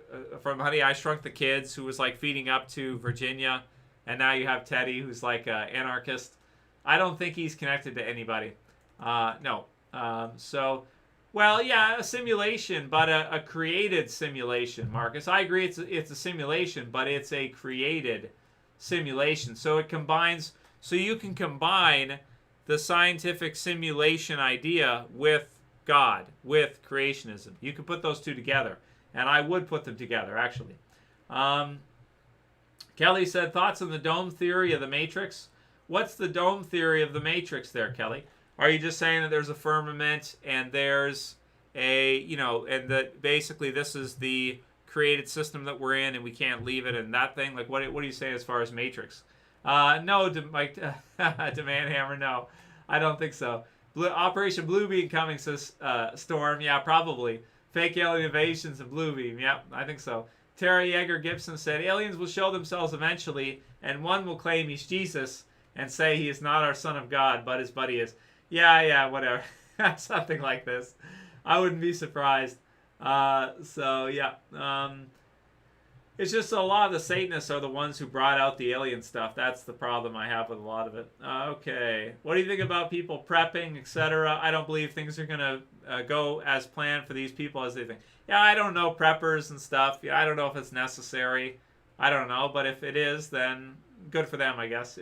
from Honey, I Shrunk the Kids, who was like feeding up to Virginia, and now you have Teddy, who's like an anarchist. I don't think he's connected to anybody. No. Well, yeah, a simulation, but a created simulation, Marcus. I agree it's a simulation, but it's a created simulation. So it combines, so you can combine the scientific simulation idea with God, with creationism. You can put those two together, and I would put them together, actually. Kelly said, thoughts on the dome theory of the Matrix? What's the dome theory of the Matrix there, Kelly? Are you just saying that there's a firmament and there's and that basically this is the created system that we're in and we can't leave it and that thing? Like, what do you say as far as Matrix? No, Mike, Demand Hammer, no. I don't think so. Operation Bluebeam coming, says Storm. Yeah, probably. Fake alien invasions and Bluebeam. Yeah, I think so. Tara Yeager Gibson said, aliens will show themselves eventually, and one will claim he's Jesus and say he is not our son of God, but his buddy is. Yeah, whatever. Something like this. I wouldn't be surprised. It's just a lot of the Satanists are the ones who brought out the alien stuff. That's the problem I have with a lot of it. Okay. What do you think about people prepping, etc.? I don't believe things are going to go as planned for these people as they think. Yeah, I don't know, preppers and stuff. Yeah, I don't know if it's necessary. I don't know, but if it is, then good for them, I guess.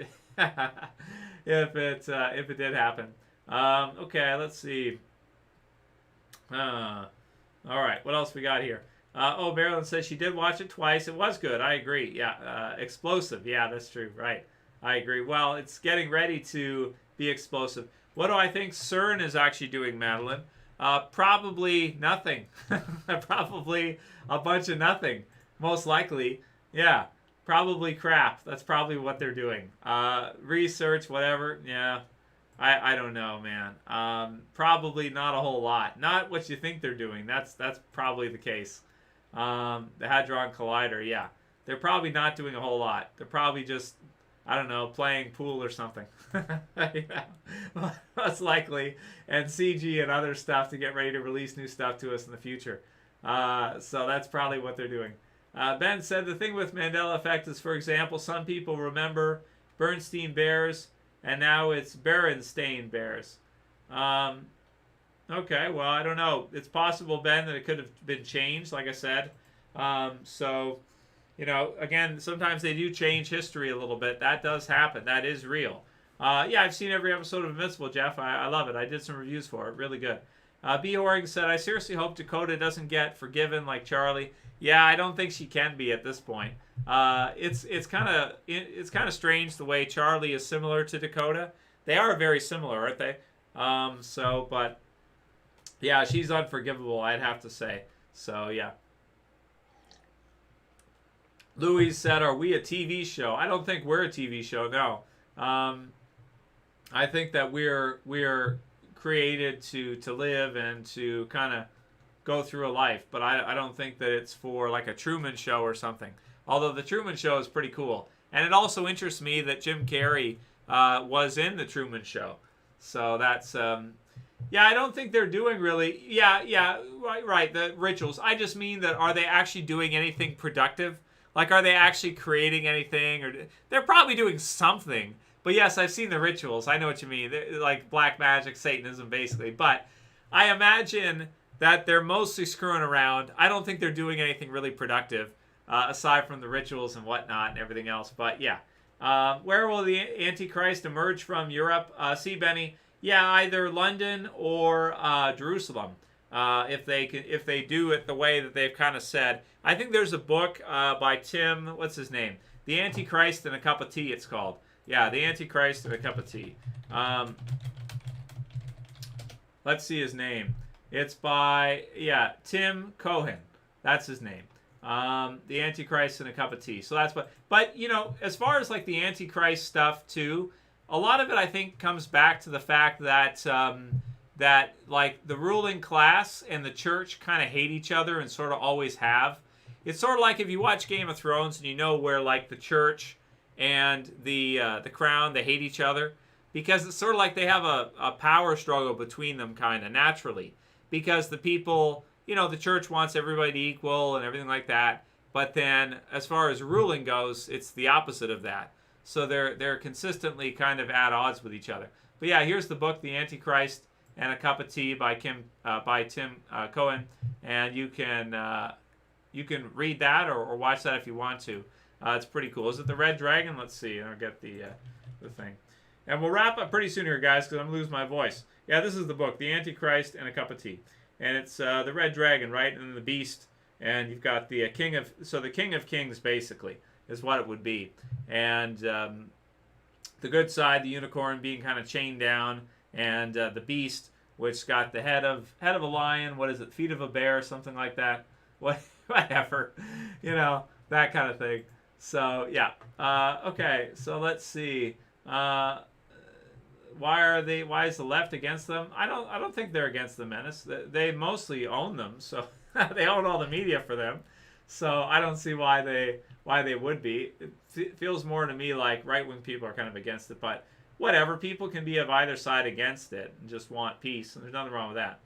if it did happen. Okay, let's see. All right, what else we got here? Marilyn says she did watch it twice. It was good. I agree. Yeah, explosive. Yeah, that's true. Right. I agree. Well, it's getting ready to be explosive. What do I think CERN is actually doing, Madeline? Probably nothing. Probably a bunch of nothing. Most likely. Yeah. Probably crap. That's probably what they're doing. Research, whatever. Yeah. I don't know, man. Probably not a whole lot. Not what you think they're doing. That's probably the case. The Hadron Collider, yeah. They're probably not doing a whole lot. They're probably just, I don't know, playing pool or something. Yeah. Most likely. And CG and other stuff to get ready to release new stuff to us in the future. So that's probably what they're doing. Ben said the thing with Mandela effect is, for example, some people remember Bernstein Bears, and now it's Berenstain Bears. Okay, well, I don't know. It's possible, Ben, that it could have been changed, like I said. you know, again, sometimes they do change history a little bit. That does happen. That is real. Yeah, I've seen every episode of Invincible, Jeff. I love it. I did some reviews for it. Really good. B. Horgan said, I seriously hope Dakota doesn't get forgiven like Charlie. Yeah, I don't think she can be at this point. It's kind of strange the way Charlie is similar to Dakota. They are very similar, aren't they? But yeah, she's unforgivable, I'd have to say. So yeah. Louis said, "Are we a TV show?" I don't think we're a TV show. No. I think that we're created to live and to kind of go through a life, but I don't think that it's for like a Truman Show or something. Although the Truman Show is pretty cool, and it also interests me that Jim Carrey was in the Truman Show. So that's yeah. I don't think they're doing really. Yeah. Right. The rituals. I just mean that are they actually doing anything productive? Like, are they actually creating anything? Or they're probably doing something. But yes, I've seen the rituals. I know what you mean. They're like black magic, Satanism, basically. But I imagine that they're mostly screwing around. I don't think they're doing anything really productive, aside from the rituals and whatnot and everything else. But yeah. Where will the Antichrist emerge from? Europe? See, Benny? Yeah, either London or Jerusalem. If they do it the way that they've kind of said. I think there's a book by Tim, what's his name? The Antichrist and a Cup of Tea, it's called. Yeah, The Antichrist and a Cup of Tea. Let's see his name. It's by, yeah, Tim Cohen. That's his name. The Antichrist and a Cup of Tea. So that's but you know, as far as like the Antichrist stuff too, a lot of it I think comes back to the fact that that like the ruling class and the church kind of hate each other and sort of always have. It's sort of like if you watch Game of Thrones and you know where like the church and the crown, they hate each other, because it's sort of like they have a power struggle between them kind of naturally, because the people, you know, the church wants everybody to equal and everything like that, but then as far as ruling goes, it's the opposite of that. So they're consistently kind of at odds with each other. But yeah, here's the book, The Antichrist and a Cup of Tea by Tim Cohen, and you can read that or watch that if you want to. It's pretty cool. Is it the Red Dragon? Let's see. I'll get the thing, and we'll wrap up pretty soon here, guys, because I'm losing my voice. Yeah, this is the book, The Antichrist and a Cup of Tea, and it's the Red Dragon, right, and the Beast, and you've got the King of Kings basically is what it would be, and the good side, the unicorn being kind of chained down, and the Beast, which got the head of a lion, what is it, feet of a bear, something like that, whatever, you know, that kind of thing. So yeah, okay, so let's see. Why is the left against them? I don't think they're against the menace. They mostly own them, so they own all the media for them. So I don't see why they would be. It feels more to me like right-wing people are kind of against it, but whatever, people can be of either side against it and just want peace, and there's nothing wrong with that.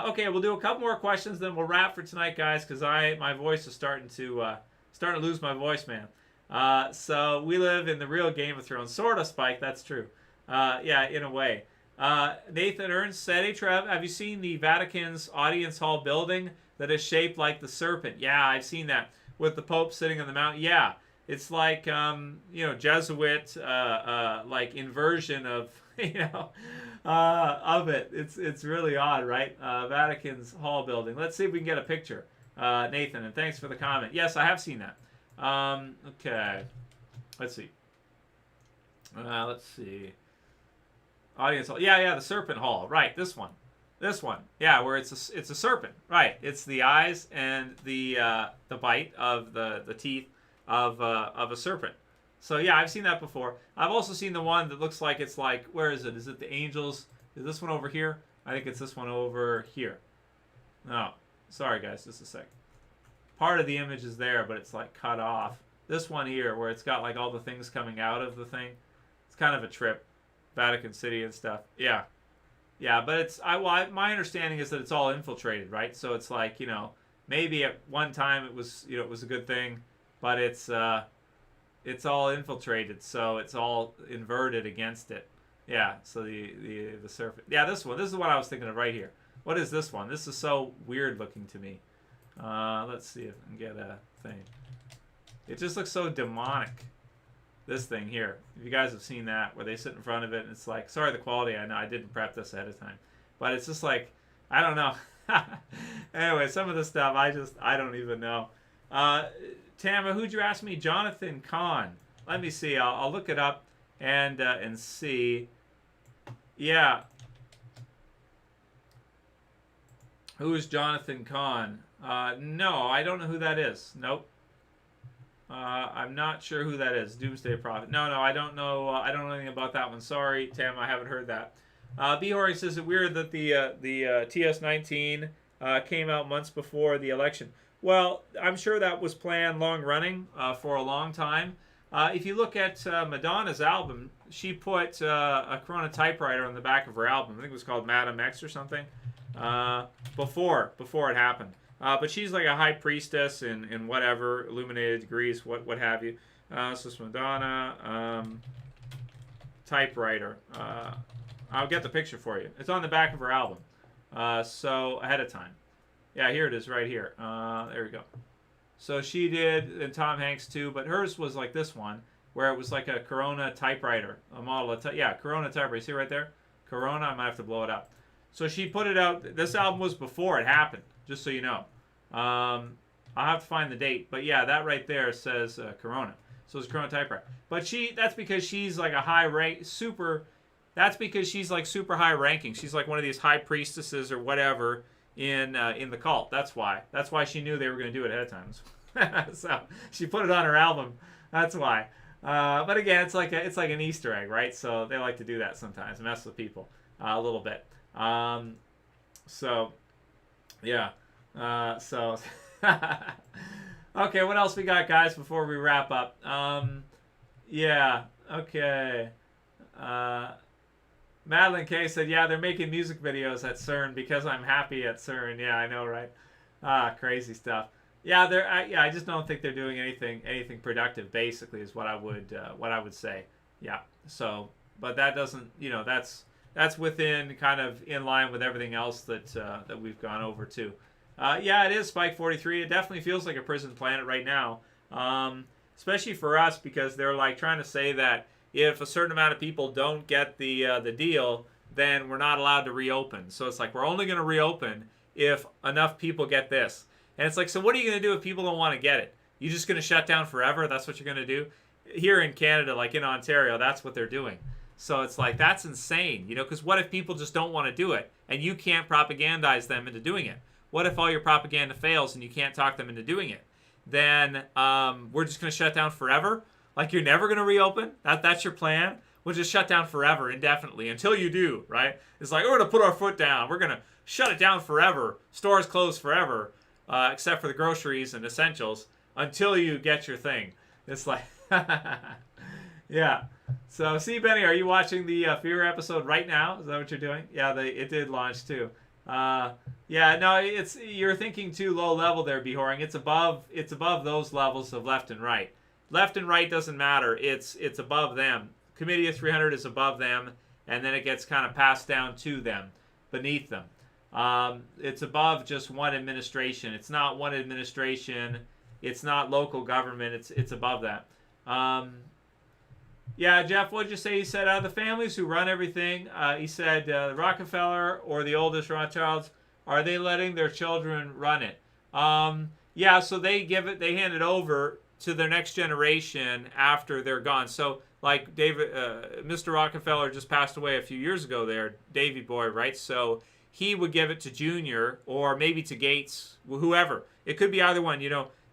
Okay, we'll do a couple more questions, then we'll wrap for tonight, guys, because my voice is starting to lose my voice, man. So we live in the real Game of Thrones, sort of, Spike. That's true. Yeah, in a way. Nathan Ernst said, "Hey Trev, have you seen the Vatican's audience hall building that is shaped like the serpent?" Yeah, I've seen that with the Pope sitting on the mountain. Yeah, it's like Jesuit like inversion of of it. It's really odd, right? Vatican's hall building. Let's see if we can get a picture. Nathan, and thanks for the comment. Yes, I have seen that. Okay, let's see. Let's see. Audience hall. Yeah, the serpent hall. Right, this one. Yeah, where it's a serpent. Right, it's the eyes and the bite of the teeth of a serpent. So yeah, I've seen that before. I've also seen the one that looks like it's like, where is it? Is it the angels? Is this one over here? I think it's this one over here. No, sorry guys, just a sec. Part of the image is there, but it's like cut off. This one here, where it's got like all the things coming out of the thing. It's kind of a trip. Vatican City and stuff. Yeah, but it's my understanding is that it's all infiltrated, right? So it's like, maybe at one time it was it was a good thing, but it's all infiltrated, so it's all inverted against it. Yeah, so the serpent. Yeah, this is what I was thinking of right here. What is this one? This is so weird looking to me. Let's see if I can get a thing. It just looks so demonic. This thing here. If you guys have seen that, where they sit in front of it and it's like, sorry the quality, I know I didn't prep this ahead of time. But it's just like, I don't know. Anyway, some of the stuff, I don't even know. Tama, who'd you ask me? Jonathan Kahn. Let me see. I'll look it up and see. Yeah. Who is Jonathan Kahn? No, I don't know who that is. Nope. I'm not sure who that is. Doomsday Prophet. No, I don't know. I don't know anything about that one. Sorry, Tam, I haven't heard that. B-Hori says it's weird that the TS-19 came out months before the election. Well, I'm sure that was planned long running for a long time. If you look at Madonna's album, she put a Corona typewriter on the back of her album. I think it was called Madam X or something. Before it happened. But she's like a high priestess in whatever, illuminated degrees, what have you. This is Madonna, typewriter. I'll get the picture for you. It's on the back of her album. So ahead of time. Yeah, here it is right here. There we go. So she did, and Tom Hanks too, but hers was like this one, where it was like a Corona typewriter, a model of, Corona typewriter. See right there? Corona, I might have to blow it up. So she put it out. This album was before it happened, just so you know. I'll have to find the date, but yeah, that right there says Corona. So it's Corona typewriter. But that's because she's like a high rank, that's because she's like super high ranking. She's like one of these high priestesses or whatever in the cult. That's why. That's why she knew they were going to do it ahead of time. So she put it on her album. That's why. But again, it's like an Easter egg, right? So they like to do that sometimes, mess with people a little bit. So yeah. Okay, what else we got, guys, before we wrap up? Yeah. Okay. Madeline K said, yeah, they're making music videos at CERN because I'm happy at CERN. Yeah, I know, right? Crazy stuff. Yeah, I just don't think they're doing anything productive. Basically, is what I would say. Yeah. So, but that doesn't, that's within kind of in line with everything else that we've gone over too. Yeah, it is Spike 43. It definitely feels like a prison planet right now, especially for us because they're like trying to say that if a certain amount of people don't get the deal, then we're not allowed to reopen. So it's like we're only going to reopen if enough people get this. And it's like, so what are you going to do if people don't want to get it? You just going to shut down forever? That's what you're going to do? Here in Canada, like in Ontario, that's what they're doing. So it's like, that's insane, because what if people just don't want to do it and you can't propagandize them into doing it? What if all your propaganda fails and you can't talk them into doing it? Then we're just going to shut down forever? Like you're never going to reopen? That's your plan? We'll just shut down forever, indefinitely, until you do, right? It's like, we're going to put our foot down. We're going to shut it down forever. Stores closed forever, except for the groceries and essentials, until you get your thing. It's like, yeah. So, see, Benny, are you watching the Fear episode right now? Is that what you're doing? Yeah, it did launch too. Yeah, no, you're thinking too low level there, Behoring. It's above those levels of left and right. Left and right doesn't matter. It's above them. Committee of 300 is above them, and then it gets kind of passed down to them, beneath them. It's above just one administration. It's not one administration. It's not local government. It's above that. Yeah, Jeff, what did you say? He said, the families who run everything, he said, Rockefeller or the oldest Rothschilds, are they letting their children run it? Yeah, so they hand it over to their next generation after they're gone. So, like Mr. Rockefeller just passed away a few years ago there, Davy Boy, right? So he would give it to Junior or maybe to Gates, whoever. It could be either one,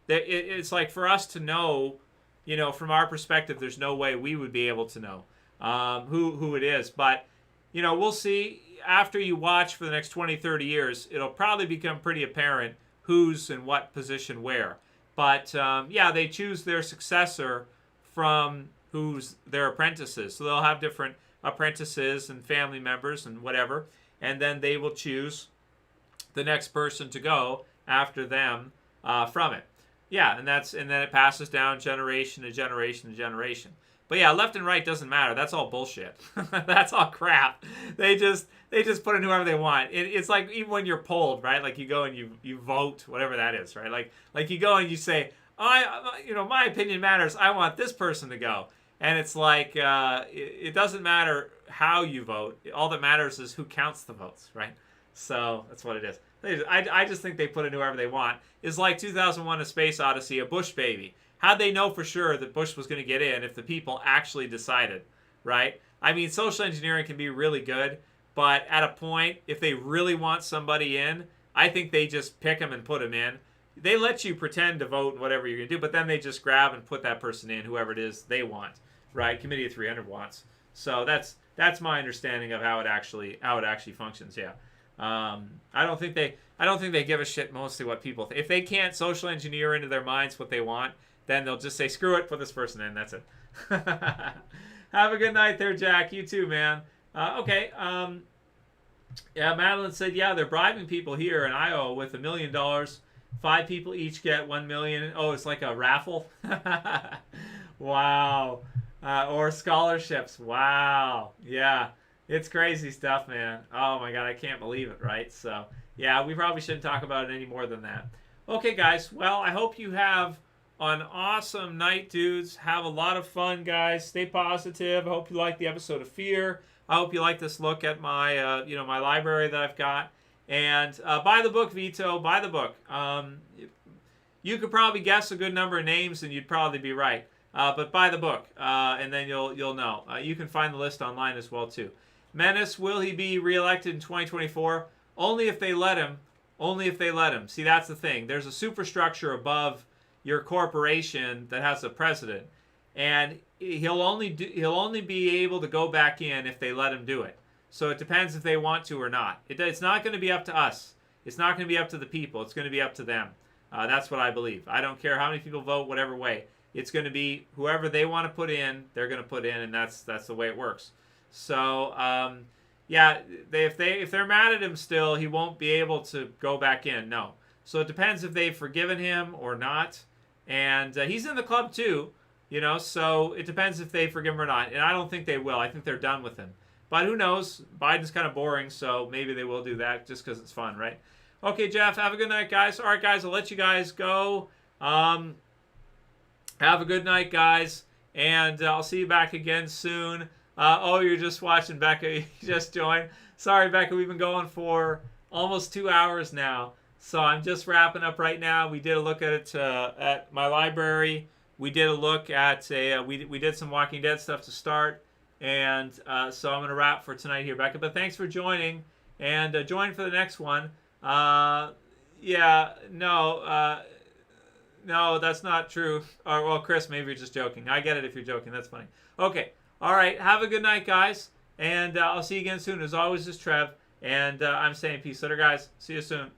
It's like for us to know, from our perspective, there's no way we would be able to know who it is. But, we'll see. After you watch for the next 20, 30 years, it'll probably become pretty apparent who's in what position where. But, yeah, they choose their successor from who's their apprentices. So they'll have different apprentices and family members and whatever. And then they will choose the next person to go after them from it. Yeah, and then it passes down generation to generation to generation. But yeah, left and right doesn't matter. That's all bullshit. That's all crap. They just put in whoever they want. It's like even when you're polled, right? Like you go and you vote, whatever that is, right? Like you go and you say, my opinion matters. I want this person to go. And it's like, it doesn't matter how you vote. All that matters is who counts the votes, right? So that's what it is. I just think they put in whoever they want. It's like 2001: A Space Odyssey, a Bush baby. How'd they know for sure that Bush was going to get in if the people actually decided, right? I mean, social engineering can be really good, but at a point, if they really want somebody in, I think they just pick them and put them in. They let you pretend to vote and whatever you're going to do, but then they just grab and put that person in, whoever it is they want, right? Committee of 300 wants. So that's my understanding of how it actually functions. Yeah. I don't think they give a shit mostly what people think. If they can't social engineer into their minds what they want, then they'll just say, screw it, put this person in. That's it. Have a good night there, Jack. You too, man. Okay. Yeah, Madeline said, yeah, they're bribing people here in Iowa with $1 million. 5 people each get 1 million. Oh, it's like a raffle. Wow. Or scholarships. Wow. Yeah. It's crazy stuff, man. Oh my God, I can't believe it, right? So, yeah, we probably shouldn't talk about it any more than that. Okay, guys. Well, I hope you have an awesome night, dudes. Have a lot of fun, guys. Stay positive. I hope you like the episode of Fear. I hope you like this look at my, my library that I've got. And buy the book, Vito. Buy the book. You could probably guess a good number of names, and you'd probably be right. But buy the book, and then you'll know. You can find the list online as well too. Menace, will he be reelected in 2024? Only if they let him. Only if they let him. See, that's the thing. There's a superstructure above your corporation that has a president, and he'll only be able to go back in if they let him do it. So it depends if they want to or not. It's not going to be up to us. It's not going to be up to the people. It's going to be up to them. That's what I believe. I don't care how many people vote, whatever way. It's going to be whoever they want to put in, they're going to put in, and that's the way it works. So, yeah, if they're mad at him still, he won't be able to go back in. No. So it depends if they've forgiven him or not. And he's in the club too, so it depends if they forgive him or not. And I don't think they will. I think they're done with him. But who knows? Biden's kind of boring, so maybe they will do that just because it's fun, right? Okay, Jeff, have a good night, guys. All right, guys, I'll let you guys go. Have a good night, guys. And I'll see you back again soon. Oh, you're just watching, Becca. You just joined. Sorry, Becca. We've been going for almost 2 hours now. So I'm just wrapping up right now. We did a look at it at my library. We did a look at we did some Walking Dead stuff to start. And so I'm going to wrap for tonight here, Becca. But thanks for joining. And join for the next one. No, that's not true. Well, Chris, maybe you're just joking. I get it if you're joking. That's funny. Okay. All right. Have a good night, guys. And I'll see you again soon. As always, this is Trev. And I'm saying peace. Later, guys. See you soon.